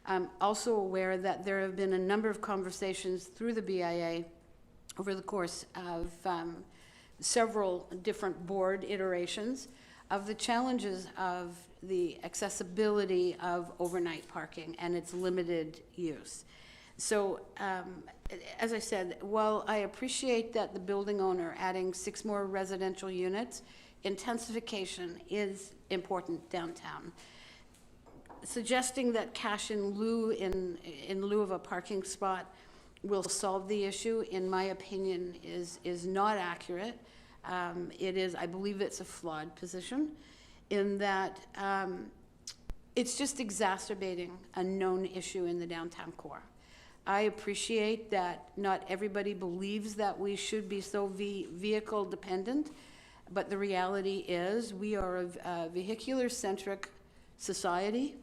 I'm also aware that there have been a number of conversations through the BIA over the course of several different board iterations of the challenges of the accessibility of overnight parking and its limited use. So, as I said, while I appreciate that the building owner adding 6 more residential units, intensification is important downtown. Suggesting that cash in lieu of a parking spot will solve the issue, in my opinion, is not accurate. It is, I believe it's a flawed position in that it's just exacerbating a known issue in the downtown core. I appreciate that not everybody believes that we should be so vehicle dependent, but the reality is we are a vehicular-centric society.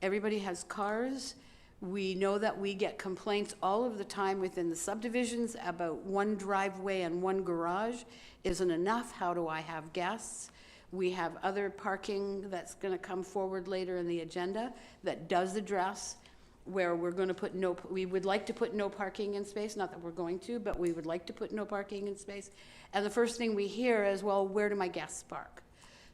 Everybody has cars. We know that we get complaints all of the time within the subdivisions about one driveway and one garage isn't enough. How do I have guests? We have other parking that's going to come forward later in the agenda that does address where we're going to put we would like to put no parking in space, not that we're going to, but we would like to put no parking in space. And the first thing we hear is, well, where do my guests park?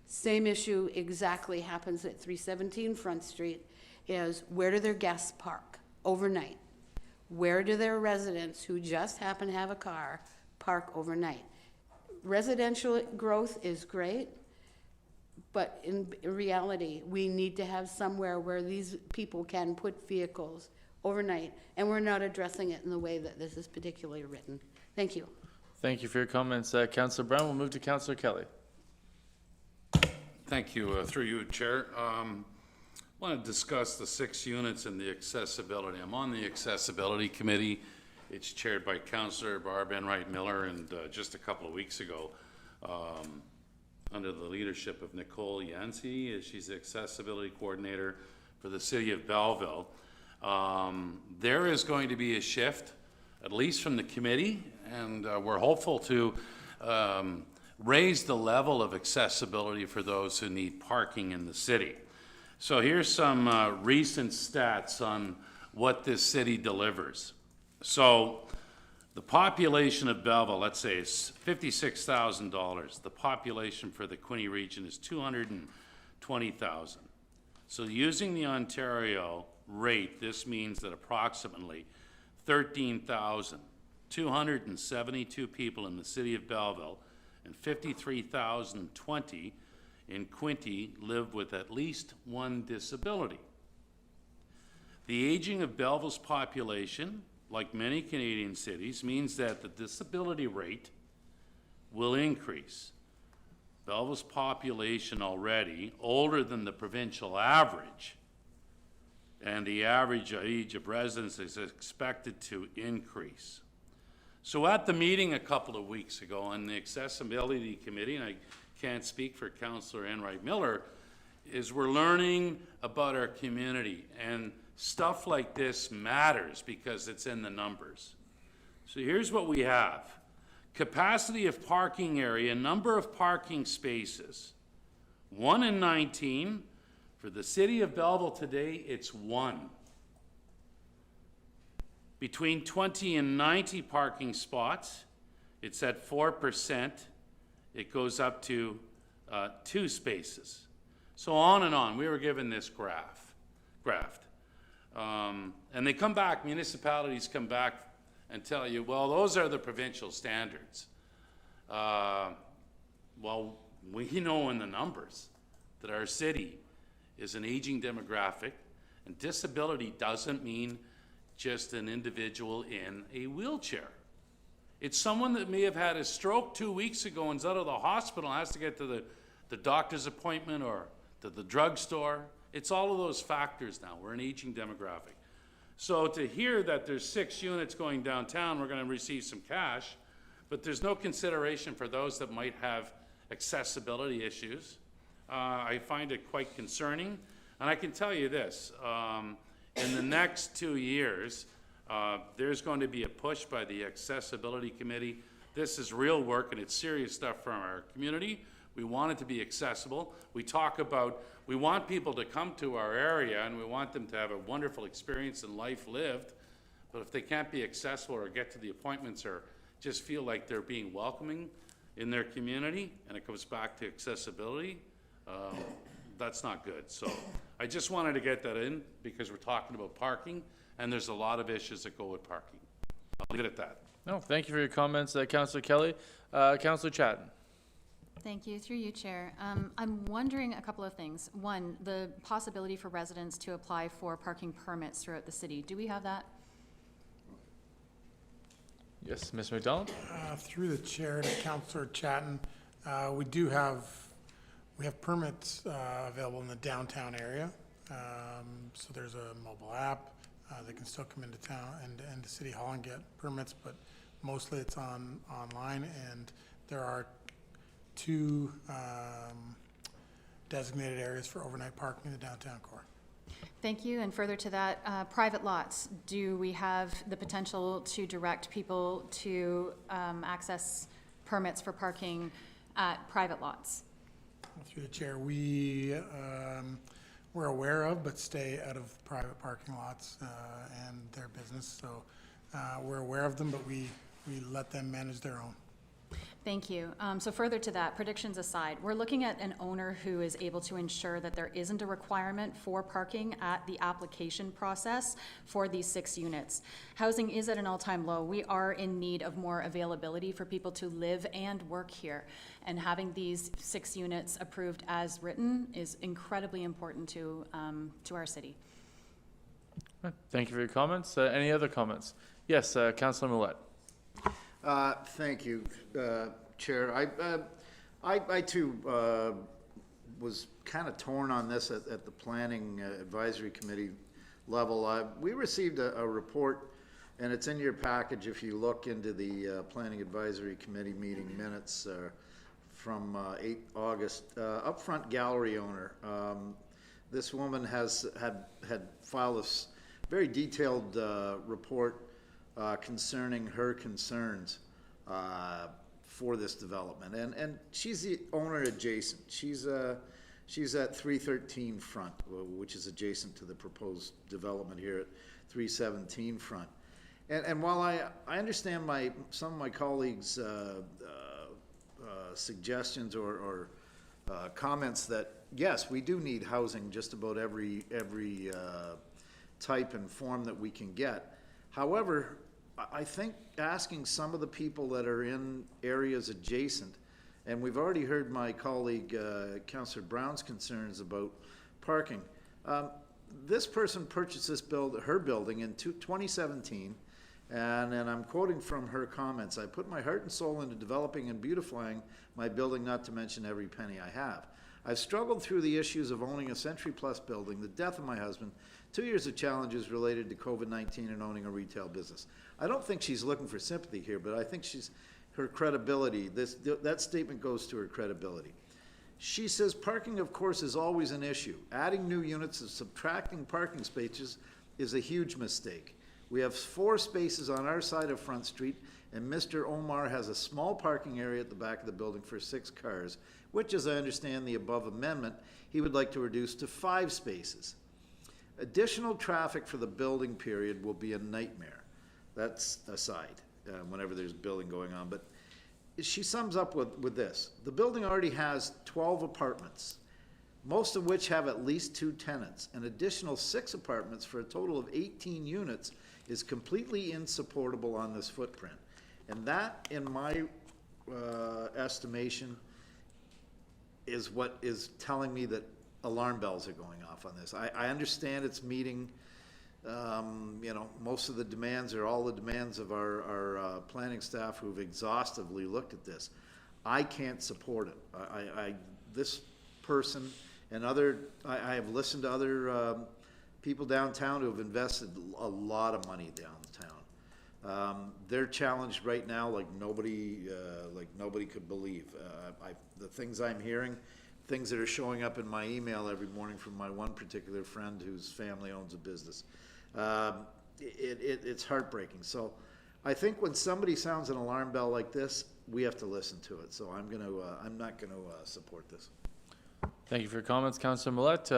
Same issue exactly happens at 317 Front Street, is where do their guests park overnight? Where do their residents who just happen to have a car park overnight? Residential growth is great, but in reality, we need to have somewhere where these people can put vehicles overnight, and we're not addressing it in the way that this is particularly written. Thank you. Thank you for your comments, Councillor Brown. We'll move to Councillor Kelly. Thank you. Through you, Chair. I want to discuss the 6 units and the accessibility. I'm on the Accessibility Committee. It's chaired by Councillor Barb Enright Miller, and just a couple of weeks ago, under the leadership of Nicole Yancey, she's the Accessibility Coordinator for the City of Belleville. There is going to be a shift, at least from the committee, and we're hopeful to raise the level of accessibility for those who need parking in the city. So here's some recent stats on what this city delivers. So the population of Belleville, let's say, is $56,000. The population for the Quinte region is 220,000. So using the Ontario rate, this means that approximately 13,272 people in the city of Belleville and 53,020 in Quinte live with at least one disability. The aging of Belleville's population, like many Canadian cities, means that the disability rate will increase. Belleville's population already older than the provincial average, and the average age of residents is expected to increase. So at the meeting a couple of weeks ago on the Accessibility Committee, and I can't speak for Councillor Enright Miller, is we're learning about our community, and stuff like this matters because it's in the numbers. So here's what we have. Capacity of parking area, number of parking spaces, 1 in 19. For the city of Belleville today, it's 1. Between 20 and 90 parking spots, it's at 4%. It goes up to 2 spaces. So on and on. We were given this graphed. And they come back, municipalities come back and tell you, well, those are the provincial standards. Well, we know in the numbers that our city is an aging demographic, and disability doesn't mean just an individual in a wheelchair. It's someone that may have had a stroke 2 weeks ago and is out of the hospital and has to get to the doctor's appointment or to the drugstore. It's all of those factors now. We're an aging demographic. So to hear that there's 6 units going downtown, we're going to receive some cash, but there's no consideration for those that might have accessibility issues. I find it quite concerning. And I can tell you this, in the next 2 years, there's going to be a push by the Accessibility Committee. This is real work and it's serious stuff from our community. We want it to be accessible. We talk about, we want people to come to our area and we want them to have a wonderful experience and life lived. But if they can't be accessible or get to the appointments or just feel like they're being welcoming in their community, and it goes back to accessibility, that's not good. So I just wanted to get that in because we're talking about parking and there's a lot of issues that go with parking. I'll leave it at that. No, thank you for your comments, Councillor Kelly. Councillor Chatton. Thank you. Through you, Chair. I'm wondering a couple of things. One, the possibility for residents to apply for parking permits throughout the city. Do we have that? Yes, Mr. McDonald. Through the chair to Councillor Chatton, we have permits available in the downtown area. So there's a mobile app. They can still come into town and to City Hall and get permits, but mostly it's online, and there are 2 designated areas for overnight parking in the downtown core. Thank you. And further to that, private lots, do we have the potential to direct people to access permits for parking at private lots? Through the chair, we're aware of, but stay out of private parking lots and their business. So we're aware of them, but we let them manage their own. Thank you. So further to that, predictions aside, we're looking at an owner who is able to ensure that there isn't a requirement for parking at the application process for these 6 units. Housing is at an all-time low. We are in need of more availability for people to live and work here. And having these 6 units approved as written is incredibly important to our city. Thank you for your comments. Any other comments? Yes, Councillor Millette. Thank you, Chair. I too was kind of torn on this at the Planning Advisory Committee level. We received a report, and it's in your package if you look into the Planning Advisory Committee meeting minutes from 8 August. Upfront Gallery owner. This woman had filed this very detailed report concerning her concerns for this development, and she's the owner adjacent. She's at 313 Front, which is adjacent to the proposed development here at 317 Front. And while I understand some of my colleagues' suggestions or comments that yes, we do need housing just about every type and form that we can get. However, I think asking some of the people that are in areas adjacent, and we've already heard my colleague Councillor Brown's concerns about parking. This person purchased her building in 2017, and I'm quoting from her comments, "I put my heart and soul into developing and beautifying my building, not to mention every penny I have. I've struggled through the issues of owning a Century Plus building, the death of my husband, 2 years of challenges related to COVID-19 and owning a retail business." I don't think she's looking for sympathy here, but I think her credibility, that statement goes to her credibility. She says, "Parking, of course, is always an issue. Adding new units and subtracting parking spaces is a huge mistake. We have 4 spaces on our side of Front Street, and Mr. Omar has a small parking area at the back of the building for 6 cars, which, as I understand the above amendment, he would like to reduce to 5 spaces. Additional traffic for the building period will be a nightmare. That's aside, whenever there's building going on. But she sums up with this. The building already has 12 apartments, most of which have at least 2 tenants. An additional 6 apartments for a total of 18 units is completely insupportable on this footprint. And that, in my estimation, is what is telling me that alarm bells are going off on this. I understand it's meeting, you know, most of the demands or all the demands of our planning staff who've exhaustively looked at this. I can't support it. This person and I have listened to other people downtown who have invested a lot of money downtown. They're challenged right now like nobody could believe. The things I'm hearing, things that are showing up in my email every morning from my one particular friend whose family owns a business. It's heartbreaking. So I think when somebody sounds an alarm bell like this, we have to listen to it. So I'm not gonna support this. Thank you for your comments, Councillor Millette.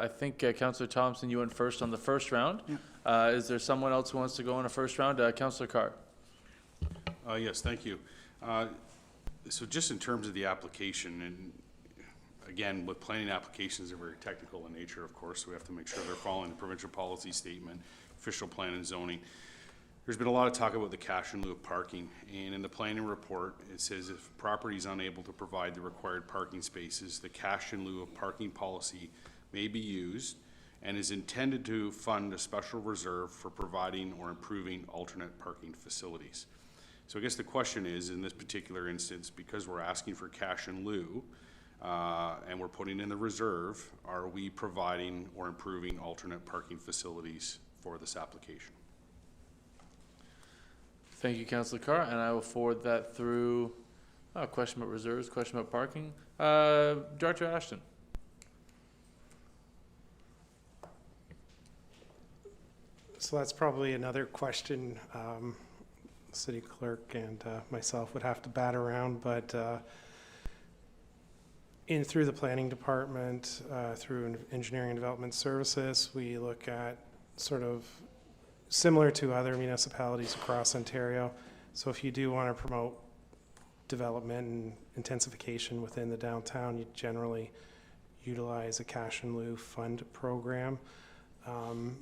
I think Councillor Thompson, you went first on the first round. Yeah. Is there someone else who wants to go in a first round? Councillor Carr. Yes, thank you. So just in terms of the application, and again, with planning applications, they're very technical in nature, of course, so we have to make sure they're following the provincial policy statement, official plan and zoning. There's been a lot of talk about the cash in lieu of parking, and in the planning report, it says if property is unable to provide the required parking spaces, the cash in lieu of parking policy may be used and is intended to fund a special reserve for providing or improving alternate parking facilities. So I guess the question is, in this particular instance, because we're asking for cash in lieu, and we're putting in the reserve, are we providing or improving alternate parking facilities for this application? Thank you, Councillor Carr, and I will forward that through. Question about reserves, question about parking. Director Ashton. So that's probably another question City Clerk and myself would have to bat around, but through the Planning Department, through Engineering and Development Services, we look at sort of similar to other municipalities across Ontario. So if you do want to promote development and intensification within the downtown, you generally utilize a cash in lieu fund program.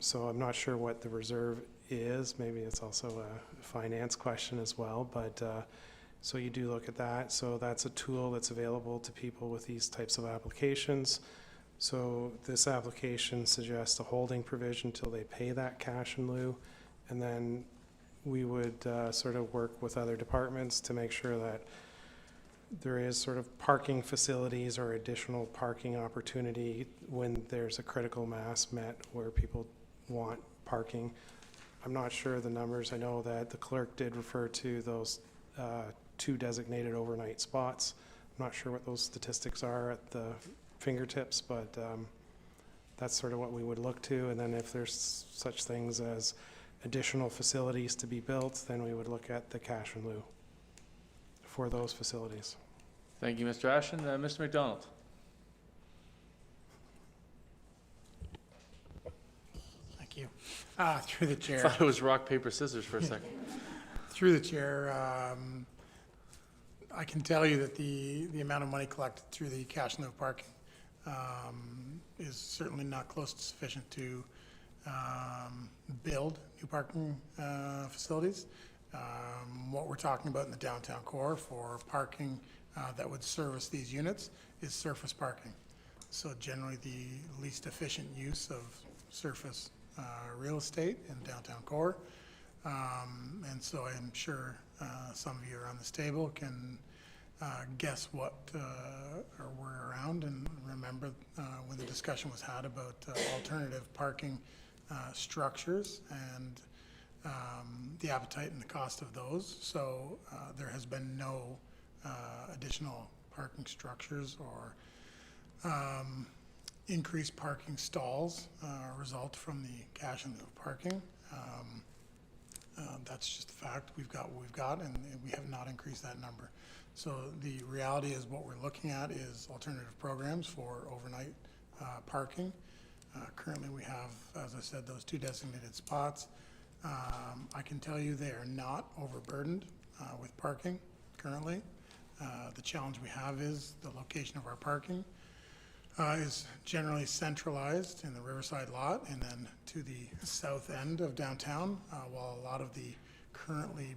So I'm not sure what the reserve is. Maybe it's also a finance question as well, but so you do look at that. So that's a tool that's available to people with these types of applications. So this application suggests a holding provision till they pay that cash in lieu, and then we would sort of work with other departments to make sure that there is sort of parking facilities or additional parking opportunity when there's a critical mass met where people want parking. I'm not sure the numbers. I know that the clerk did refer to those 2 designated overnight spots. I'm not sure what those statistics are at the fingertips, but that's sort of what we would look to. And then if there's such things as additional facilities to be built, then we would look at the cash in lieu for those facilities. Thank you, Mr. Ashton. Mr. McDonald. Thank you. Through the chair. I thought it was rock, paper, scissors for a second. Through the chair, I can tell you that the amount of money collected through the cash in lieu of parking is certainly not close to sufficient to build new parking facilities. What we're talking about in the downtown core for parking that would service these units is surface parking. So generally the least efficient use of surface real estate in downtown core. And so I'm sure some of you around this table can guess what or were around and remember when the discussion was had about alternative parking structures and the appetite and the cost of those. So there has been no additional parking structures or increased parking stalls result from the cash in lieu of parking. that's just a fact. We've got what we've got, and we have not increased that number. So the reality is what we're looking at is alternative programs for overnight parking. Currently, we have, as I said, those 2 designated spots. I can tell you they are not overburdened with parking currently. The challenge we have is the location of our parking is generally centralized in the Riverside lot and then to the south end of downtown, while a lot of the currently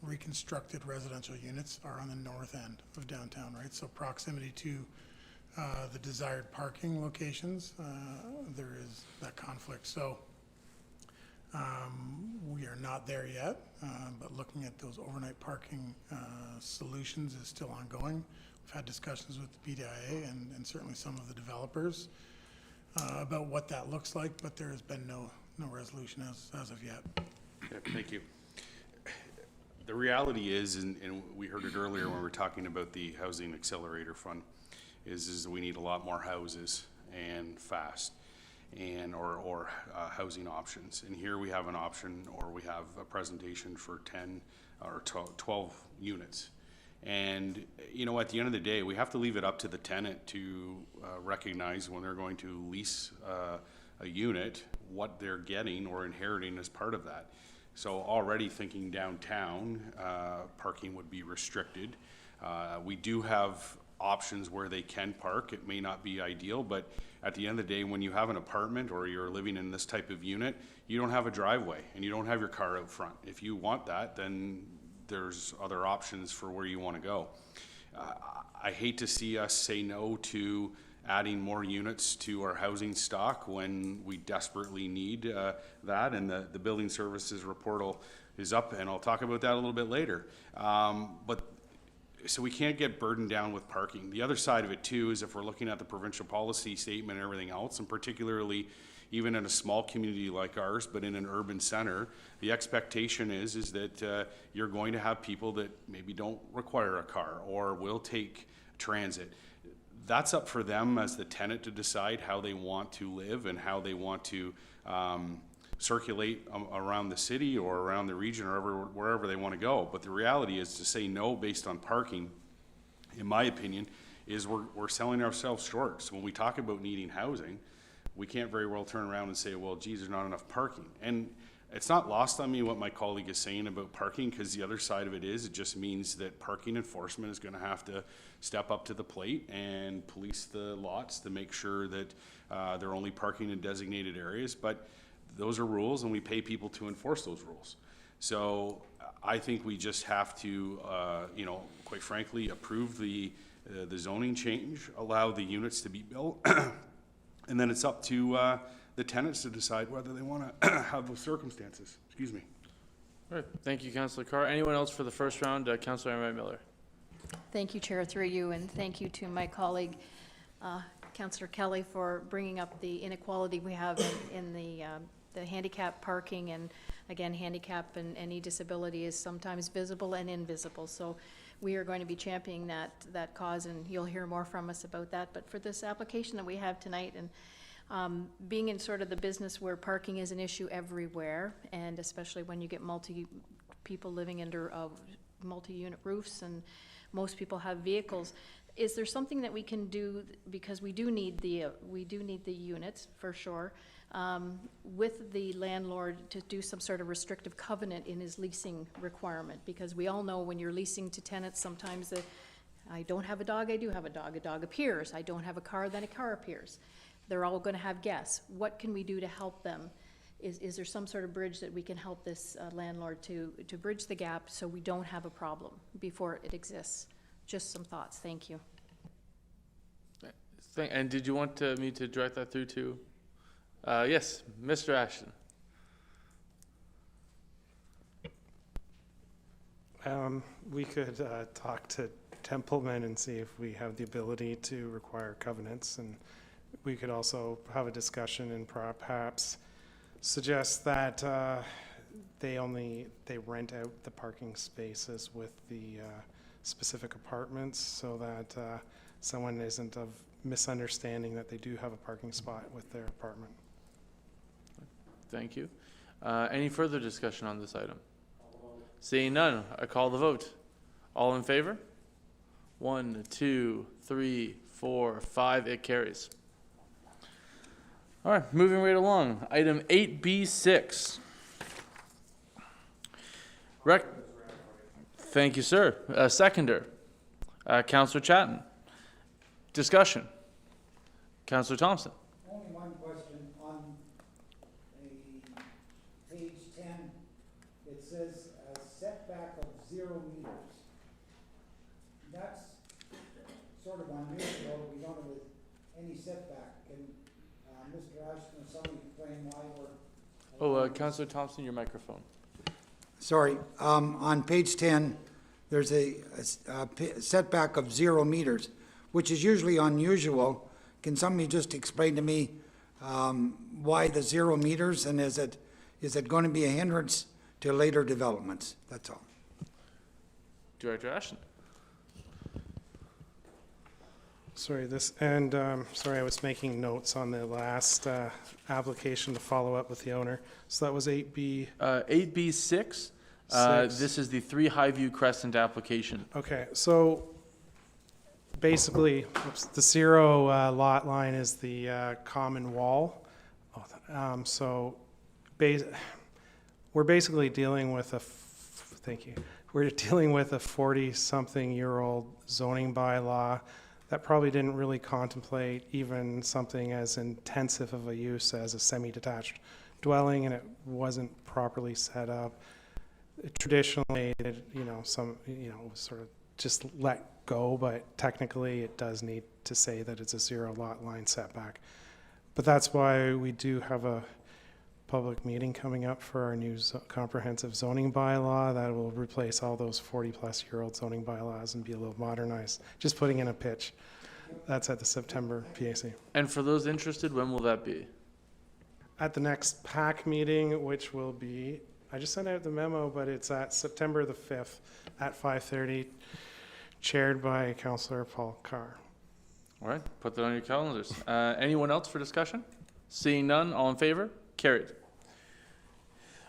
reconstructed residential units are on the north end of downtown, right? So proximity to the desired parking locations, there is that conflict. So we are not there yet, but looking at those overnight parking solutions is still ongoing. We've had discussions with the BDIA and certainly some of the developers about what that looks like, but there has been no resolution as of yet. Yeah, thank you. The reality is, and we heard it earlier when we were talking about the Housing Accelerator Fund, is we need a lot more houses and fast, and or housing options. And here we have an option, or we have a presentation for 10 or 12 units. And, you know, at the end of the day, we have to leave it up to the tenant to recognize when they're going to lease a unit, what they're getting or inheriting as part of that. So already thinking downtown, parking would be restricted. We do have options where they can park. It may not be ideal, but at the end of the day, when you have an apartment or you're living in this type of unit, you don't have a driveway and you don't have your car out front. If you want that, then there's other options for where you want to go. I hate to see us say no to adding more units to our housing stock when we desperately need that, and the building services report is up, and I'll talk about that a little bit later. So we can't get burdened down with parking. The other side of it too is if we're looking at the provincial policy statement and everything else, and particularly even in a small community like ours, but in an urban center, the expectation is that you're going to have people that maybe don't require a car or will take transit. That's up for them as the tenant to decide how they want to live and how they want to circulate around the city or around the region or wherever they want to go. But the reality is to say no based on parking, in my opinion, is we're selling ourselves short. So when we talk about needing housing, we can't very well turn around and say, well, geez, there's not enough parking. And it's not lost on me what my colleague is saying about parking, because the other side of it just means that parking enforcement is going to have to step up to the plate and police the lots to make sure that they're only parking in designated areas. But those are rules, and we pay people to enforce those rules. So I think we just have to, quite frankly, approve the zoning change, allow the units to be built, and then it's up to the tenants to decide whether they want to have those circumstances. Excuse me. All right, thank you, Councillor Carr. Anyone else for the first round? Councillor Enright Miller. Thank you, Chair, through you, and thank you to my colleague, Councillor Kelly, for bringing up the inequality we have in the handicap parking. And again, handicap and any disability is sometimes visible and invisible. So we are going to be championing that cause, and you'll hear more from us about that. But for this application that we have tonight, and being in sort of the business where parking is an issue everywhere, and especially when you get people living under multi-unit roofs, and most people have vehicles, is there something that we can do, because we do need the units for sure, with the landlord to do some sort of restrictive covenant in his leasing requirement? Because we all know when you're leasing to tenants, sometimes I don't have a dog, I do have a dog appears. I don't have a car, then a car appears. They're all going to have guests. What can we do to help them? Is there some sort of bridge that we can help this landlord to bridge the gap so we don't have a problem before it exists? Just some thoughts. Thank you. And did you want me to direct that through to? Yes, Mr. Ashton. We could talk to Templeman and see if we have the ability to require covenants, and we could also have a discussion and perhaps suggest that they rent out the parking spaces with the specific apartments, so that someone isn't of misunderstanding that they do have a parking spot with their apartment. Thank you. Any further discussion on this item? Seeing none, I call the vote. All in favor? 1, 2, 3, 4, 5, it carries. All right, moving right along. Item 8B6. Thank you, sir. Seconder, Councillor Chatton. Discussion. Councillor Thompson. Only one question. On page 10, it says a setback of 0 meters. That's sort of unusual. We don't have any setback. Can Mr. Ashton or somebody explain why we're... Councillor Thompson, your microphone. Sorry, on page 10, there's a setback of 0 meters, which is usually unusual. Can somebody just explain to me why the 0 meters, and is it going to be a hindrance to later developments? That's all. Director Ashton. Sorry, sorry, I was making notes on the last application to follow up with the owner. So that was 8B. 8B6. This is the 3 Highview Crescent application. Okay, so basically, the 0 lot line is the common wall. We're basically dealing with we're dealing with a 40-something-year-old zoning bylaw that probably didn't really contemplate even something as intensive of a use as a semi-detached dwelling, and it wasn't properly set up. Traditionally, sort of just let go, but technically it does need to say that it's a 0 lot line setback. But that's why we do have a public meeting coming up for our new comprehensive zoning bylaw that will replace all those 40-plus-year-old zoning bylaws and be a little modernized. Just putting in a pitch. That's at the September PAC. And for those interested, when will that be? At the next PAC meeting, which will be, I just sent out the memo, but it's at September the 5th at 5:30, chaired by Councillor Paul Carr. All right, put that on your calendars. Anyone else for discussion? Seeing none, all in favor? Carried.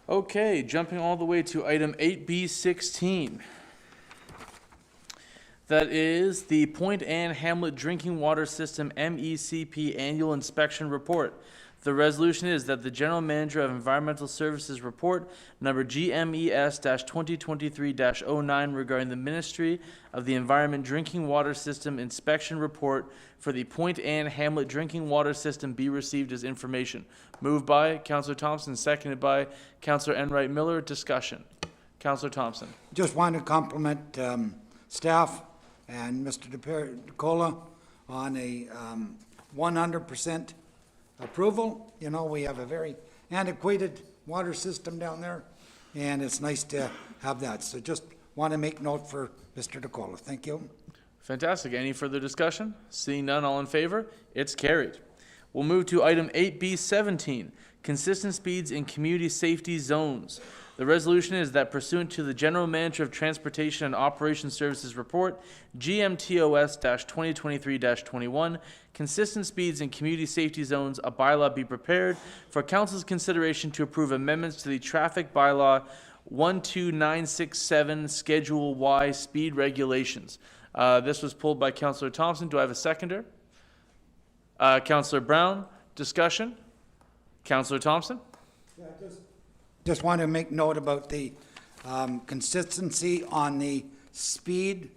Okay, jumping all the way to item 8B16. That is the Point Anne Hamlet Drinking Water System MECP Annual Inspection Report. The resolution is that the General Manager of Environmental Services report number GMES-2023-09 regarding the Ministry of the Environment Drinking Water System Inspection Report for the Point Anne Hamlet Drinking Water System be received as information. Moved by Councillor Thompson, seconded by Councillor Enright Miller. Discussion. Councillor Thompson. Just want to compliment staff and Mr. DeCola on a 100% approval. You know, we have a very antiquated water system down there, and it's nice to have that. So just want to make note for Mr. DeCola. Thank you. Fantastic. Any further discussion? Seeing none, all in favor? It's carried. We'll move to item 8B17, consistent speeds in community safety zones. The resolution is that pursuant to the General Manager of Transportation and Operations Services Report, GMTOS-2023-21, consistent speeds in community safety zones, a bylaw be prepared for Council's consideration to approve amendments to the Traffic Bylaw 12967 Schedule Y speed regulations. This was pulled by Councillor Thompson. Do I have a seconder? Councillor Brown. Discussion? Councillor Thompson? Yeah, just want to make note about the consistency on the speed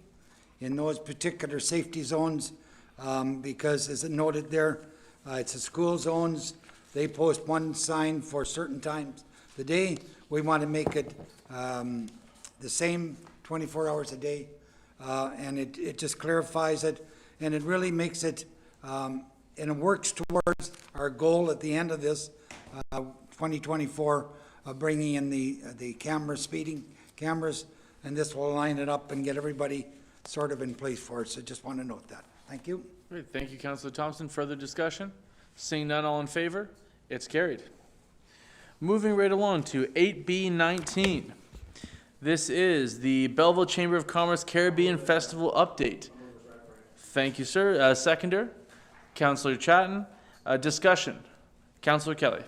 in those particular safety zones, because as it noted there, it's the school zones. They post one sign for certain times of the day. We want to make it the same 24 hours a day, and it just clarifies it, and it really makes it, and it works towards our goal at the end of this 2024 of bringing in the cameras, speeding cameras, and this will line it up and get everybody sort of in place for it. So just want to note that. Thank you. Great. Thank you, Councillor Thompson. Further discussion? Seeing none, all in favor? It's carried. Moving right along to 8B19. This is the Belleville Chamber of Commerce Caribbean Festival update. Thank you, sir. Seconder, Councillor Chatton. Discussion. Councillor Kelly.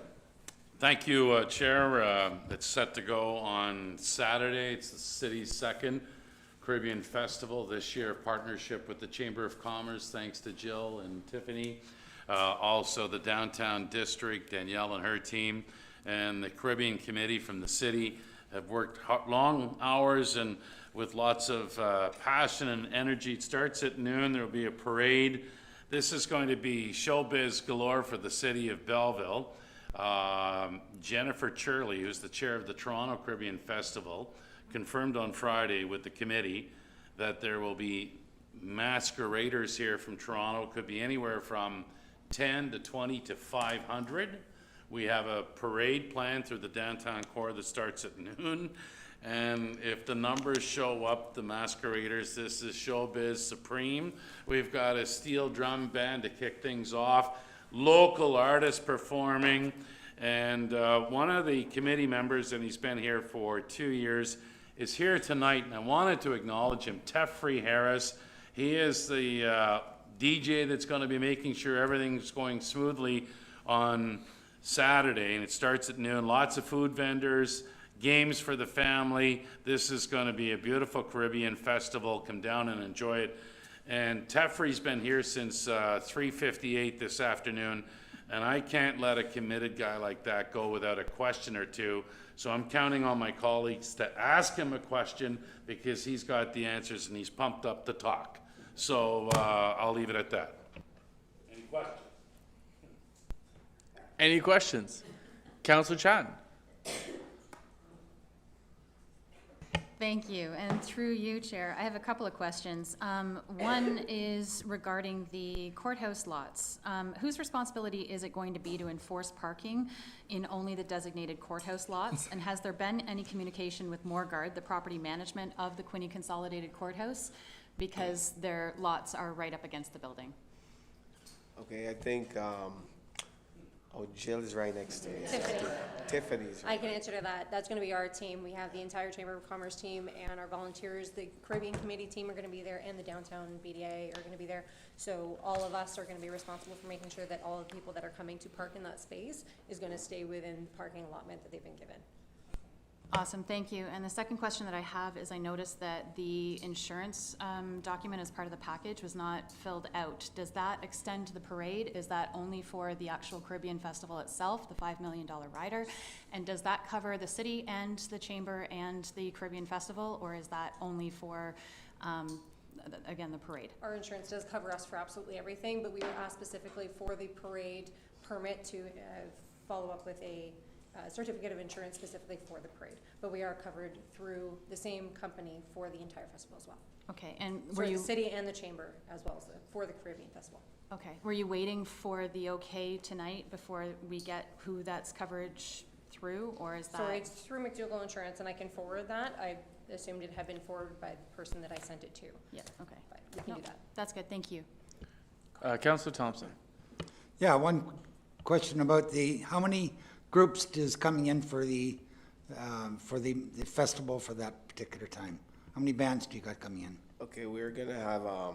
Thank you, Chair. It's set to go on Saturday. It's the city's second Caribbean Festival this year, partnership with the Chamber of Commerce, thanks to Jill and Tiffany. Also the Downtown District, Danielle and her team, and the Caribbean Committee from the city have worked long hours and with lots of passion and energy. It starts at noon. There will be a parade. This is going to be showbiz galore for the city of Belleville. Jennifer Churley, who's the chair of the Toronto Caribbean Festival, confirmed on Friday with the committee that there will be masqueraders here from Toronto. Could be anywhere from 10 to 20 to 500. We have a parade planned through the downtown core that starts at noon. And if the numbers show up, the masqueraders, this is showbiz supreme. We've got a steel drum band to kick things off, local artists performing, and one of the committee members, and he's been here for 2 years, is here tonight, and I wanted to acknowledge him, Teffrey Harris. He is the DJ that's going to be making sure everything's going smoothly on Saturday, and it starts at noon. Lots of food vendors, games for the family. This is going to be a beautiful Caribbean festival. Come down and enjoy it. And Teffrey's been here since 3:58 this afternoon, and I can't let a committed guy like that go without a question or two. So I'm counting on my colleagues to ask him a question because he's got the answers and he's pumped up to talk. So I'll leave it at that. Any questions? Any questions? Councillor Chatton. Thank you, and through you, Chair, I have a couple of questions. One is regarding the courthouse lots. Whose responsibility is it going to be to enforce parking in only the designated courthouse lots? And has there been any communication with Morguard, the property management of the Quinte Consolidated Courthouse, because their lots are right up against the building? Okay, I think, Jill is right next to me. Tiffany. Tiffany's. I can answer to that. That's going to be our team. We have the entire Chamber of Commerce team and our volunteers. The Caribbean Committee team are going to be there, and the Downtown BDA are going to be there. So all of us are going to be responsible for making sure that all the people that are coming to park in that space is going to stay within the parking allotment that they've been given. Awesome, thank you. And the second question that I have is I noticed that the insurance document as part of the package was not filled out. Does that extend to the parade? Is that only for the actual Caribbean Festival itself, the $5 million rider? And does that cover the city and the chamber and the Caribbean Festival, or is that only for, again, the parade? Our insurance does cover us for absolutely everything, but we were asked specifically for the parade permit to follow up with a certificate of insurance specifically for the parade, but we are covered through the same company for the entire festival as well. Okay, and were you the city and the chamber as well as for the Caribbean Festival? Okay, were you waiting for the okay tonight before we get who that's coverage through, or is that? Sorry, it's through McDougall Insurance, and I can forward that. I assumed it had been forwarded by the person that I sent it to. Yeah. Okay. But we can do that. That's good. Thank you. Councillor Thompson. Yeah, one question about how many groups is coming in for the festival for that particular time? How many bands do you got coming in? Okay, we're gonna have a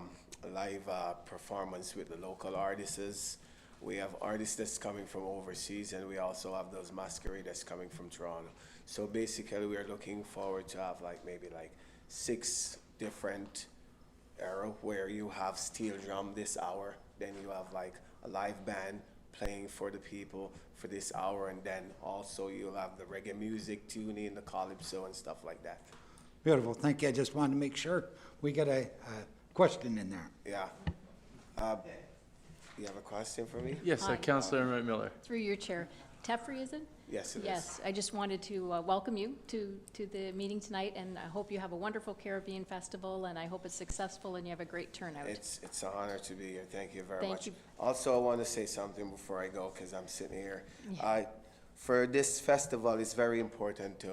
live performance with the local artists. We have artists that's coming from overseas, and we also have those masqueraders coming from Toronto. So basically, we're looking forward to have maybe 6 different era where you have steel drum this hour, then you have a live band playing for the people for this hour, and then also you'll have the reggae music tuning, the calypso and stuff like that. Beautiful, thank you. I just wanted to make sure we get a question in there. Yeah. You have a question for me? Yes, Councillor Miller. Through your chair. Teffrey, is it? Yes, it is. Yes, I just wanted to welcome you to the meeting tonight, and I hope you have a wonderful Caribbean Festival, and I hope it's successful and you have a great turnout. It's an honor to be here. Thank you very Thank much. you. Also, I want to say something before I go because I'm sitting here. Yeah. For this festival, it's very important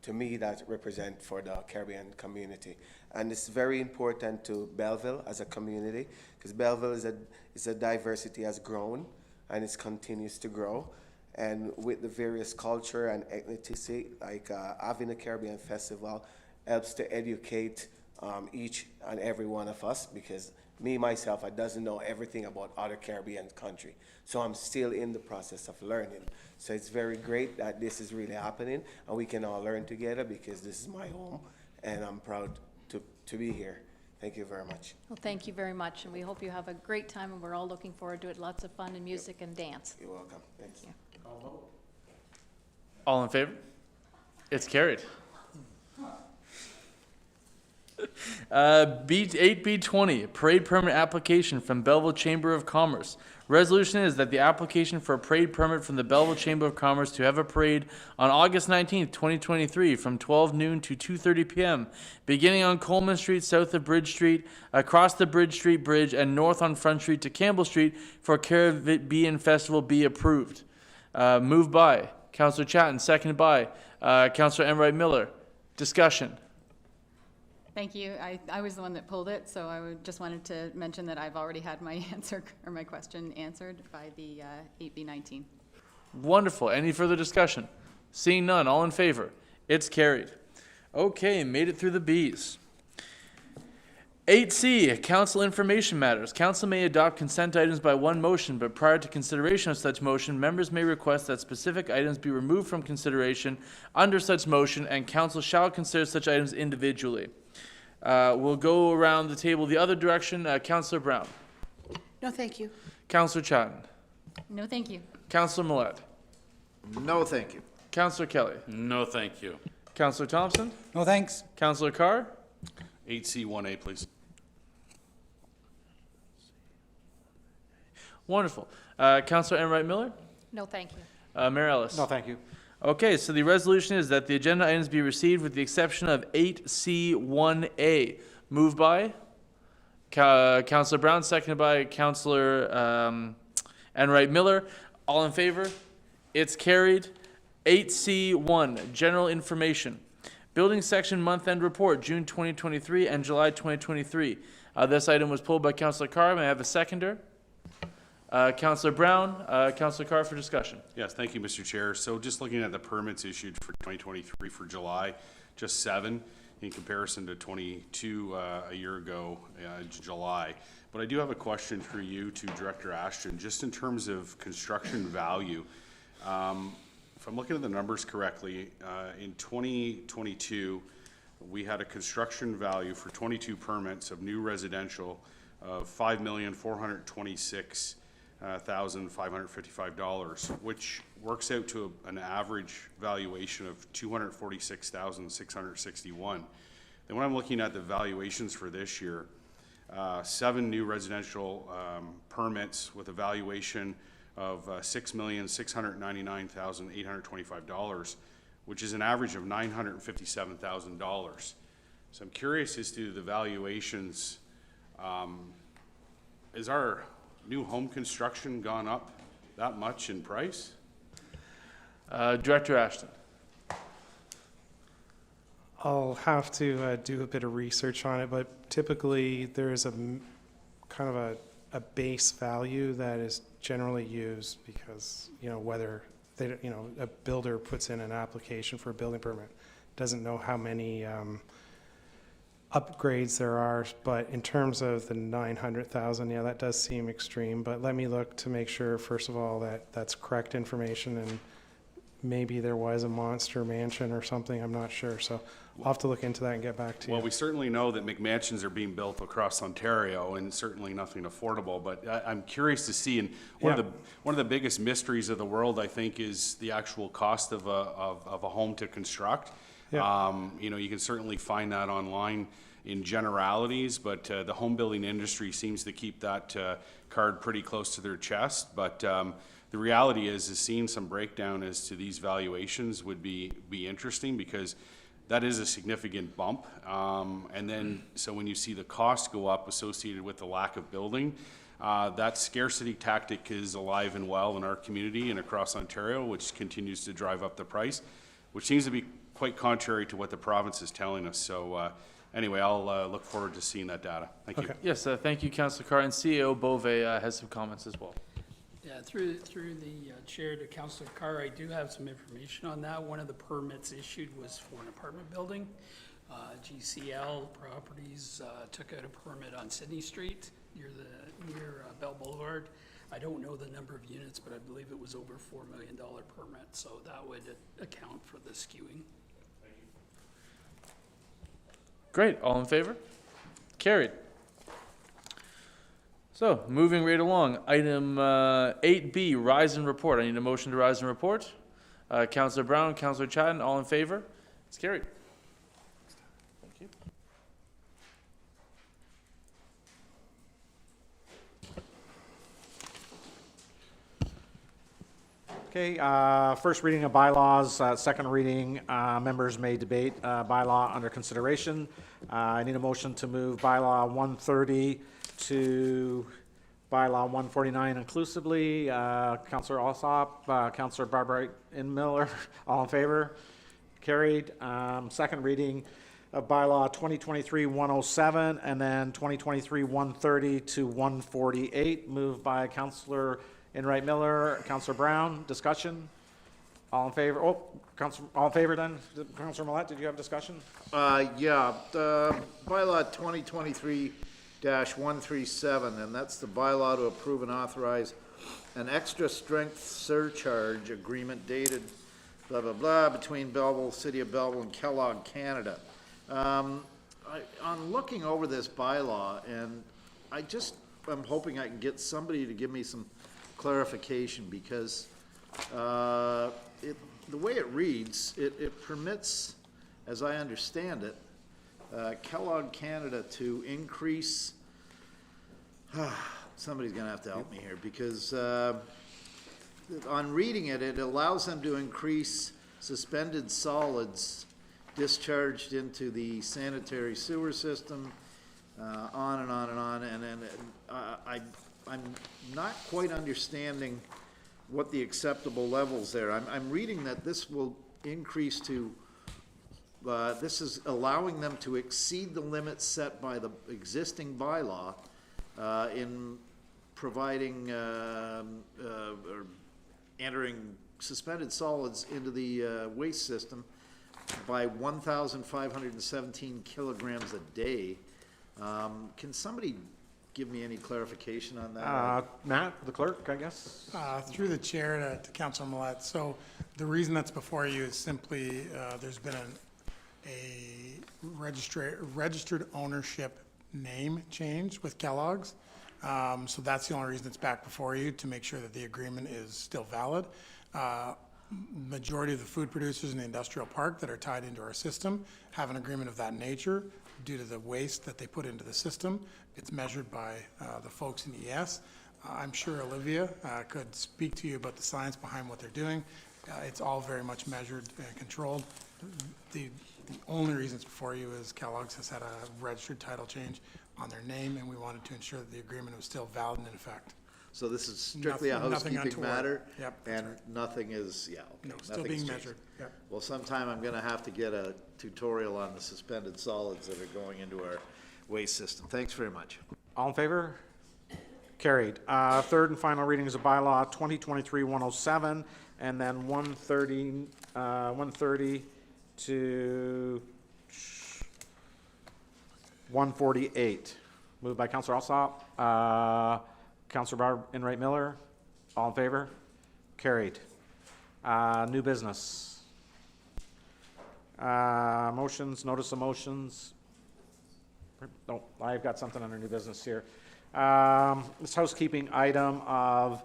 to me that represent for the Caribbean community. And it's very important to Belleville as a community because Belleville is a diversity has grown and it continues to grow. And with the various culture and ethnicity, having a Caribbean festival helps to educate each and every one of us because me, myself, I doesn't know everything about other Caribbean country. So I'm still in the process of learning. So it's very great that this is really happening and we can all learn together because this is my home and I'm proud to be here. Thank you very much. Well, thank you very much, and we hope you have a great time, and we're all looking forward to it. Lots of fun and music and dance. You're welcome. Thanks. All in favor? It's carried. 8B20, parade permit application from Belleville Chamber of Commerce. Resolution is that the application for a parade permit from the Belleville Chamber of Commerce to have a parade on August 19th, 2023 from 12 noon to 2:30 p.m. beginning on Coleman Street south of Bridge Street, across the Bridge Street Bridge, and north on Front Street to Campbell Street for Caribbean Festival be approved. Moved by Councillor Chatton, seconded by Councillor Enright Miller. Discussion. Thank you. I was the one that pulled it, so just wanted to mention that I've already had my answer or my question answered by the 8B19. Wonderful. Any further discussion? Seeing none, all in favor? It's carried. Okay, made it through the Bs. 8C, council information matters. Council may adopt consent items by one motion, but prior to consideration of such motion, members may request that specific items be removed from consideration under such motion, and council shall consider such items individually. We'll go around the table the other direction. Councillor Brown. No, thank you. Councillor Chatton. No, thank you. Councillor Millette. No, thank you. Councillor Kelly. No, thank you. Councillor Thompson. No, thanks. Councillor Carr. 8C1A, please. Wonderful. Councillor Enright Miller. No, thank you. Mayor Ellis. No, thank you. Okay, so the resolution is that the agenda items be received with the exception of 8C1A. Moved by Councillor Brown, seconded by Councillor Enright Miller. All in favor? It's carried. 8C1, general information. Building section month-end report, June 2023 and July 2023. This item was pulled by Councillor Carr. May I have a seconder? Councillor Brown, Councillor Carr for discussion. Yes, thank you, Mr. Chair. So just looking at the permits issued for 2023 for July, just 7 in comparison to 22 a year ago, July. But I do have a question for you to Director Ashton, just in terms of construction value. If I'm looking at the numbers correctly, in 2022, we had a construction value for 22 permits of new residential of $5,426,555, which works out to an average valuation of $246,661. Then when I'm looking at the valuations for this year, 7 new residential permits with a valuation of $6,699,825, which is an average of $957,000. So I'm curious as to the valuations. Is our new home construction gone up that much in price? Director Ashton. I'll have to do a bit of research on it, but typically there is a kind of a base value that is generally used because, you know, whether they, you know, a builder puts in an application for a building permit, doesn't know how many upgrades there are, but in terms of the 900,000, yeah, that does seem extreme, but let me look to make sure, first of all, that that's correct information, and maybe there was a monster mansion or something, I'm not sure, so I'll have to look into that and get back to you. Well, we certainly know that McMansions are being built across Ontario, and certainly nothing affordable, but I'm curious to see, and one of the biggest mysteries of the world, I think, is the actual cost of a home to construct. Yeah. You know, you can certainly find that online in generalities, but the home building industry seems to keep that card pretty close to their chest. But the reality is seeing some breakdown as to these valuations would be interesting, because that is a significant bump. And then, so when you see the cost go up associated with the lack of building, that scarcity tactic is alive and well in our community and across Ontario, which continues to drive up the price, which seems to be quite contrary to what the province is telling us. So anyway, I'll look forward to seeing that data. Thank you. Yes, thank you, Councillor Carr, and CEO Bove has some comments as well. Yeah, through the chair to Councillor Carr, I do have some information on that. One of the permits issued was for an apartment building. GCL Properties took out a permit on Sydney Street near Bell Boulevard. I don't know the number of units, but I believe it was over $4 million permit, so that would account for the skewing. Great, all in favor? Carried. So, moving right along, item 8B, rise and report. I need a motion to rise and report. Councillor Brown, Councillor Chatton, all in favor? It's carried. Thank you. Okay, first reading of bylaws, second reading, members may debate bylaw under consideration. I need a motion to move bylaw 130 to bylaw 149 inclusively. Councillor Alsop, Councillor Barbara Miller, all in favor? Carried. Second reading of bylaw 2023-107 and then 2023-130 to 148, moved by Councillor Enright Miller. Councillor Brown, discussion? All in favor? Oh, all in favor then? Councillor Millette, did you have discussion? Yeah, bylaw 2023-137, and that's the bylaw to approve and authorize an extra strength surcharge agreement dated blah, blah, blah, between Belleville, City of Belleville and Kellogg, Canada. I'm looking over this bylaw, and I'm hoping I can get somebody to give me some clarification, because the way it reads, it permits, as I understand it, Kellogg Canada to increase, somebody's gonna have to help me here, because on reading it, it allows them to increase suspended solids discharged into the sanitary sewer system, on and on and on, and then I'm not quite understanding what the acceptable levels there. I'm reading that this will increase to, this is allowing them to exceed the limits set by the existing bylaw in providing or entering suspended solids into the waste system by 1,517 kilograms a day. Can somebody give me any clarification on that? Matt, the clerk, I guess? Through the chair to Councilor Millette. So the reason that's before you is simply, there's been a registered ownership name change with Kellogg's. So that's the only reason it's back before you, to make sure that the agreement is still valid. Majority of the food producers in the industrial park that are tied into our system have an agreement of that nature due to the waste that they put into the system. It's measured by the folks in ES. I'm sure Olivia could speak to you about the science behind what they're doing. It's all very much measured and controlled. The only reason it's before you is Kellogg's has had a registered title change on their name, and we wanted to ensure that the agreement was still valid and in effect. So this is strictly a Nothing housekeeping untoward. matter? Yep, that's And right. nothing is, yeah, okay. No, still nothing's being changed. measured. Yep. Well, sometime I'm gonna have to get a tutorial on the suspended solids that are going into our waste system. Thanks very much. All in favor? Carried. Third and final readings of bylaw 2023-107 and then 130 to 148. Moved by Councillor Alsop. Councillor Barb Enright Miller. All in favor? Carried. New business. Motions, notice of motions. No, I've got something under new business here. This housekeeping item of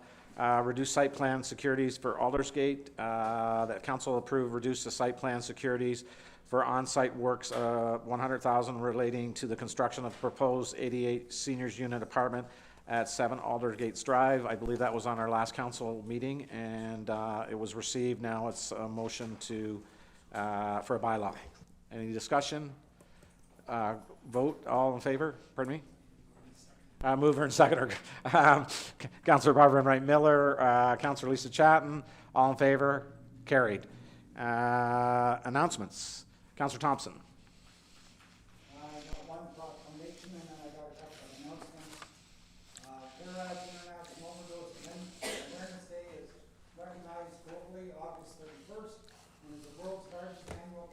reduced site plan securities for Aldersgate, that council approved reduce the site plan securities for on-site works, $100,000 relating to the construction of proposed 88 seniors unit apartment at 7 Aldersgate Drive. I believe that was on our last council meeting, and it was received. Now it's a motion to, for a bylaw. Any discussion? Vote, all in favor? Pardon me? Mover and seconder. Councillor Barbara Enright Miller, Councillor Lisa Chatton, all in favor? Carried. Announcements. Councillor Thompson. I got one proclamation and then I got a couple of announcements. International Overdose Awareness Day is recognized globally August 31st and is the world's largest annual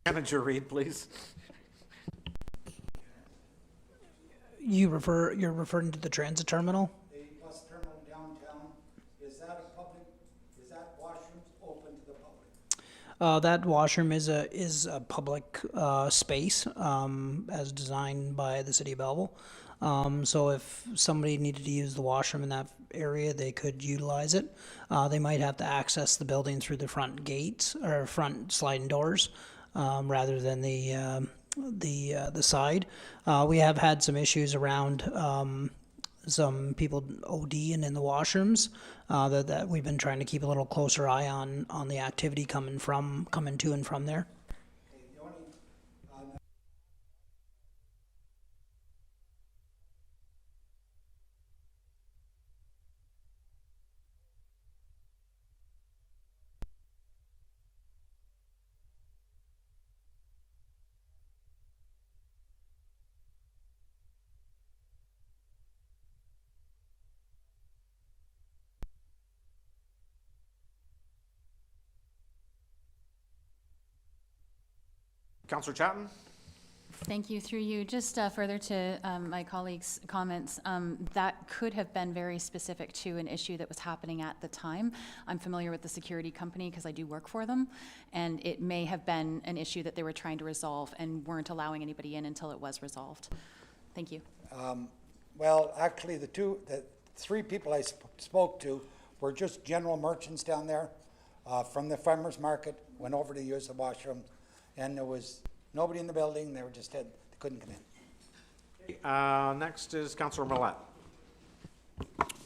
Manager Reed, please. You're referring to the transit terminal? The bus terminal downtown, is that washrooms open to the public? That washroom is a public space as designed by the city of Belleville. So if somebody needed to use the washroom in that area, they could utilize it. They might have to access the building through the front gates or front sliding doors rather than the side. We have had some issues around some people ODing in the washrooms that we've been trying to keep a little closer eye on the activity coming to and from there. Councillor Chatton? Thank you. Through you, just further to my colleagues' comments, that could have been very specific to an issue that was happening at the time. I'm familiar with the security company because I do work for them, and it may have been an issue that they were trying to resolve and weren't allowing anybody in until it was resolved. Thank you. Well, actually, the three people I spoke to were just general merchants down there from the farmers market, went over to use the washroom, and there was nobody in the building. They couldn't come in. Next is Councillor Millet.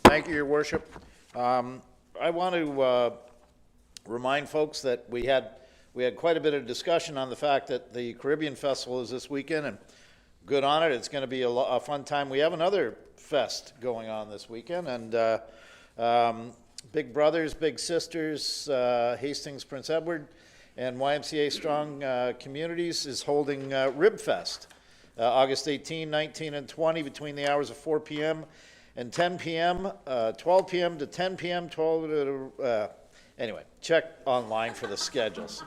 Thank you, Your Worship. I want to remind folks that we had quite a bit of discussion on the fact that the Caribbean Festival is this weekend, and good on it. It's going to be a fun time. We have another fest going on this weekend, and Big Brothers, Big Sisters, Hastings, Prince Edward, and YMCA Strong Communities is holding Rib Fest, August 18, 19, and 20 between the hours of 4 p.m. and 10 p.m., 12 p.m. to 10 p.m., 12 to, anyway, check online for the schedules.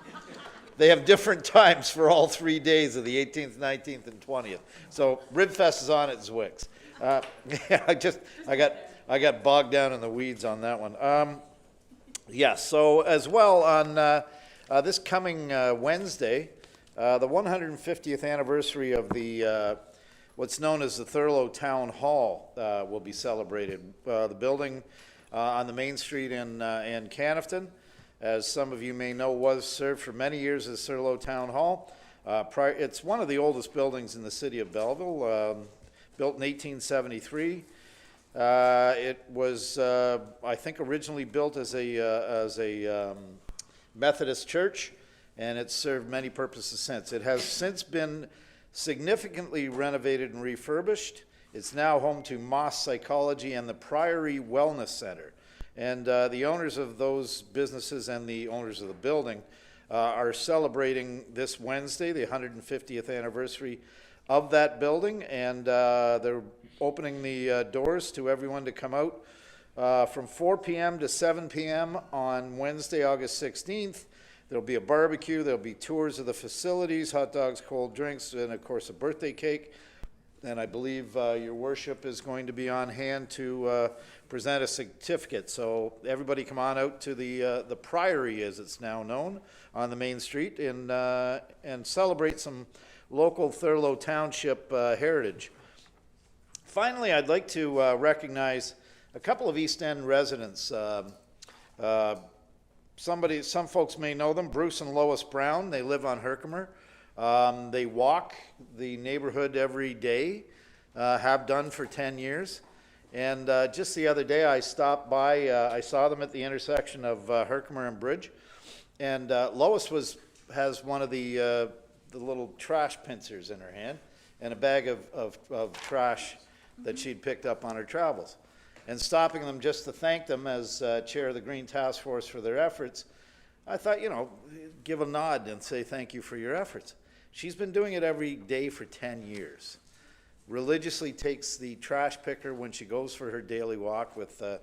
They have different times for all 3 days of the 18th, 19th, and 20th. So Rib Fest is on at Zwick's. Yeah, I got bogged down in the weeds on that one. Yes, so as well on this coming Wednesday, the 150th anniversary of the what's known as the Thurlow Town Hall will be celebrated. The building on the main street in Canifton, as some of you may know, was served for many years as Thurlow Town Hall. It's one of the oldest buildings in the city of Belleville, built in 1873. It was, I think, originally built as a Methodist church, and it's served many purposes since. It has since been significantly renovated and refurbished. It's now home to Moss Psychology and the Priory Wellness Center. And the owners of those businesses and the owners of the building are celebrating this Wednesday, the 150th anniversary of that building, and they're opening the doors to everyone to come out from 4 p.m. to 7 p.m. on Wednesday, August 16th. There'll be a barbecue, there'll be tours of the facilities, hot dogs, cold drinks, and of course a birthday cake. And I believe your worship is going to be on hand to present a certificate. So everybody come on out to the Priory, as it's now known, on the main street, and celebrate some local Thurlow Township heritage. Finally, I'd like to recognize a couple of East End residents. Some folks may know them, Bruce and Lois Brown. They live on Herkimer. They walk the neighborhood every day, have done for 10 years. And just the other day I stopped by, I saw them at the intersection of Herkimer and Bridge. And Lois has one of the little trash pincers in her hand and a bag of trash that she'd picked up on her travels. And stopping them just to thank them as chair of the Green Task Force for their efforts, I thought, give a nod and say thank you for your efforts. She's been doing it every day for 10 years. Religiously takes the trash picker when she goes for her daily walk with her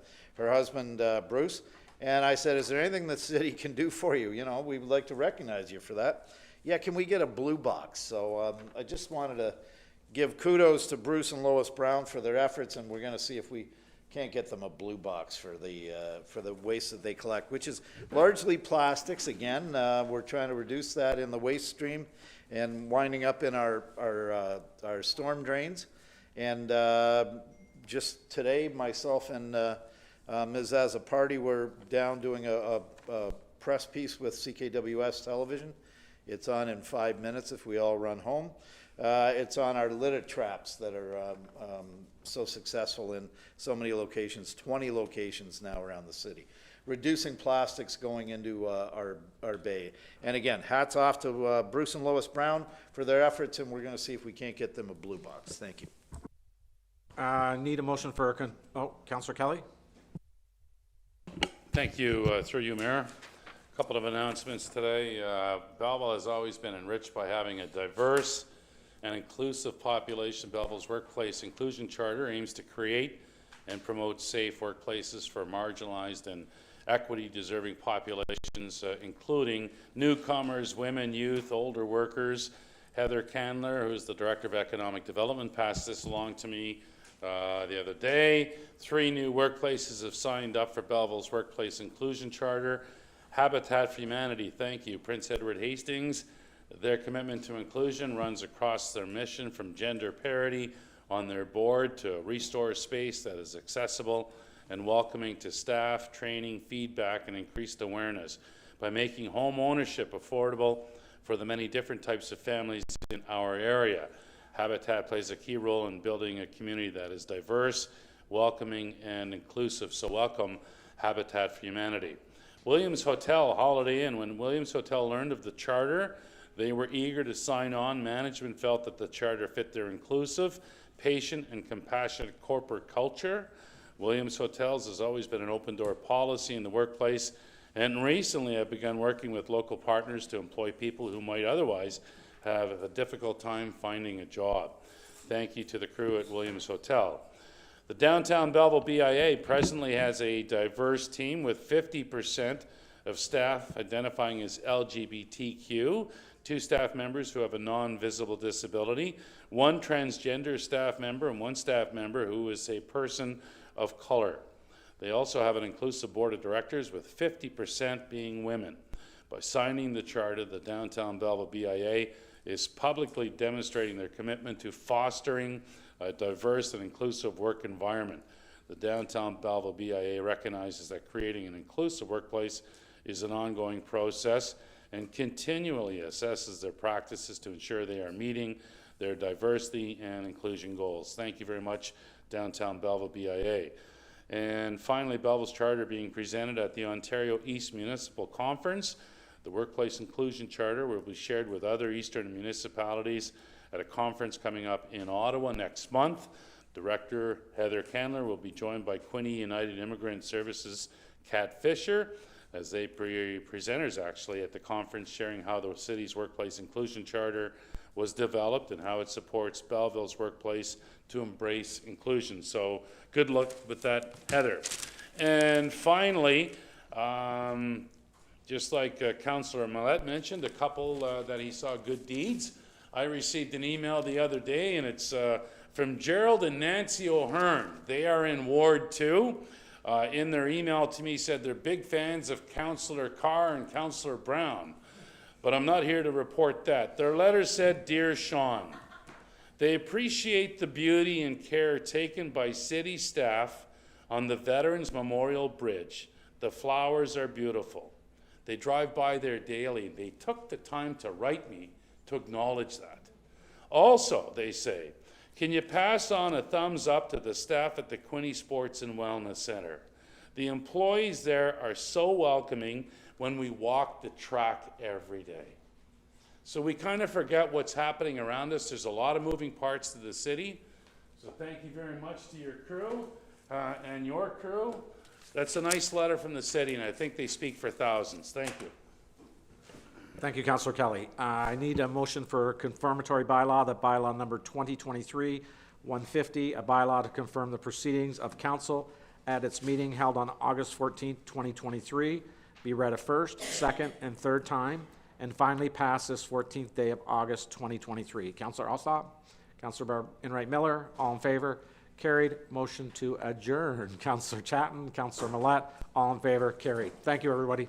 husband, Bruce. And I said, is there anything the city can do for you? We would like to recognize you for that. yeah, can we get a blue box? So I just wanted to give kudos to Bruce and Lois Brown for their efforts, and we're going to see if we can't get them a blue box for the waste that they collect, which is largely plastics. Again, we're trying to reduce that in the waste stream and winding up in our storm drains. And just today, myself and Ms. Azzopardi were down doing a press piece with CKWS Television. It's on in 5 minutes if we all run home. It's on our litter traps that are so successful in so many locations, 20 locations now around the city. Reducing plastics going into our bay. And again, hats off to Bruce and Lois Brown for their efforts, and we're going to see if we can't get them a blue box. Thank you. Need a motion for, Councillor Kelly? Thank you, through you, Mayor. A couple of announcements today. Belleville has always been enriched by having a diverse and inclusive population. Belleville's Workplace Inclusion Charter aims to create and promote safe workplaces for marginalized and equity-deserving populations, including newcomers, women, youth, older workers. Heather Candler, who's the Director of Economic Development, passed this along to me the other day. 3 new workplaces have signed up for Belleville's Workplace Inclusion Charter. Habitat for Humanity, thank you. Prince Edward Hastings, their commitment to inclusion runs across their mission from gender parity on their board to restore space that is accessible and welcoming to staff, training, feedback, and increased awareness by making home ownership affordable for the many different types of families in our area. Habitat plays a key role in building a community that is diverse, welcoming, and inclusive. So welcome, Habitat for Humanity. Williams Hotel Holiday Inn. When Williams Hotel learned of the charter, they were eager to sign on. Management felt that the charter fit their inclusive, patient, and compassionate corporate culture. Williams Hotels has always been an open-door policy in the workplace, and recently I've begun working with local partners to employ people who might otherwise have a difficult time finding a job. Thank you to the crew at Williams Hotel. The Downtown Belleville BIA presently has a diverse team with 50% of staff identifying as LGBTQ, 2 staff members who have a non-visible disability, 1 transgender staff member, and 1 staff member who is a person of color. They also have an inclusive board of directors with 50% being women. By signing the charter, the Downtown Belleville BIA is publicly demonstrating their commitment to fostering a diverse and inclusive work environment. The Downtown Belleville BIA recognizes that creating an inclusive workplace is an ongoing process and continually assesses their practices to ensure they are meeting their diversity and inclusion goals. Thank you very much, Downtown Belleville BIA. And finally, Belleville's Charter being presented at the Ontario East Municipal Conference. The Workplace Inclusion Charter will be shared with other Eastern municipalities at a conference coming up in Ottawa next month. Director Heather Candler will be joined by Quinte United Immigrant Services Kat Fisher as they presenters actually at the conference, sharing how the city's Workplace Inclusion Charter was developed and how it supports Belleville's workplace to embrace inclusion. So good luck with that, Heather. And finally, just like Councillor Millette mentioned, a couple that he saw good deeds. I received an email the other day, and it's from Gerald and Nancy O'Hearn. They are in Ward 2. In their email to me said they're big fans of Councillor Carr and Councillor Brown, but I'm not here to report that. Their letter said, "Dear Sean, they appreciate the beauty and care taken by city staff on the Veterans Memorial Bridge. The flowers are beautiful. They drive by there daily. They took the time to write me to acknowledge that. Also," they say, "can you pass on a thumbs up to the staff at the Quinte Sports and Wellness Center? The employees there are so welcoming when we walk the track every day." So we kind of forget what's happening around us. There's a lot of moving parts to the city. So thank you very much to your crew and your crew. That's a nice letter from the city, and I think they speak for thousands. Thank you. Thank you, Councillor Kelly. I need a motion for confirmatory bylaw, that bylaw number 2023-150, a bylaw to confirm the proceedings of council at its meeting held on August 14th, 2023, be read a first, second, and third time, and finally pass this 14th day of August 2023. Councillor Alsop, Councillor Enright Miller, all in favor? Carried. Motion to adjourn. Councillor Chatton, Councillor Millette, all in favor? Carried. Thank you, everybody.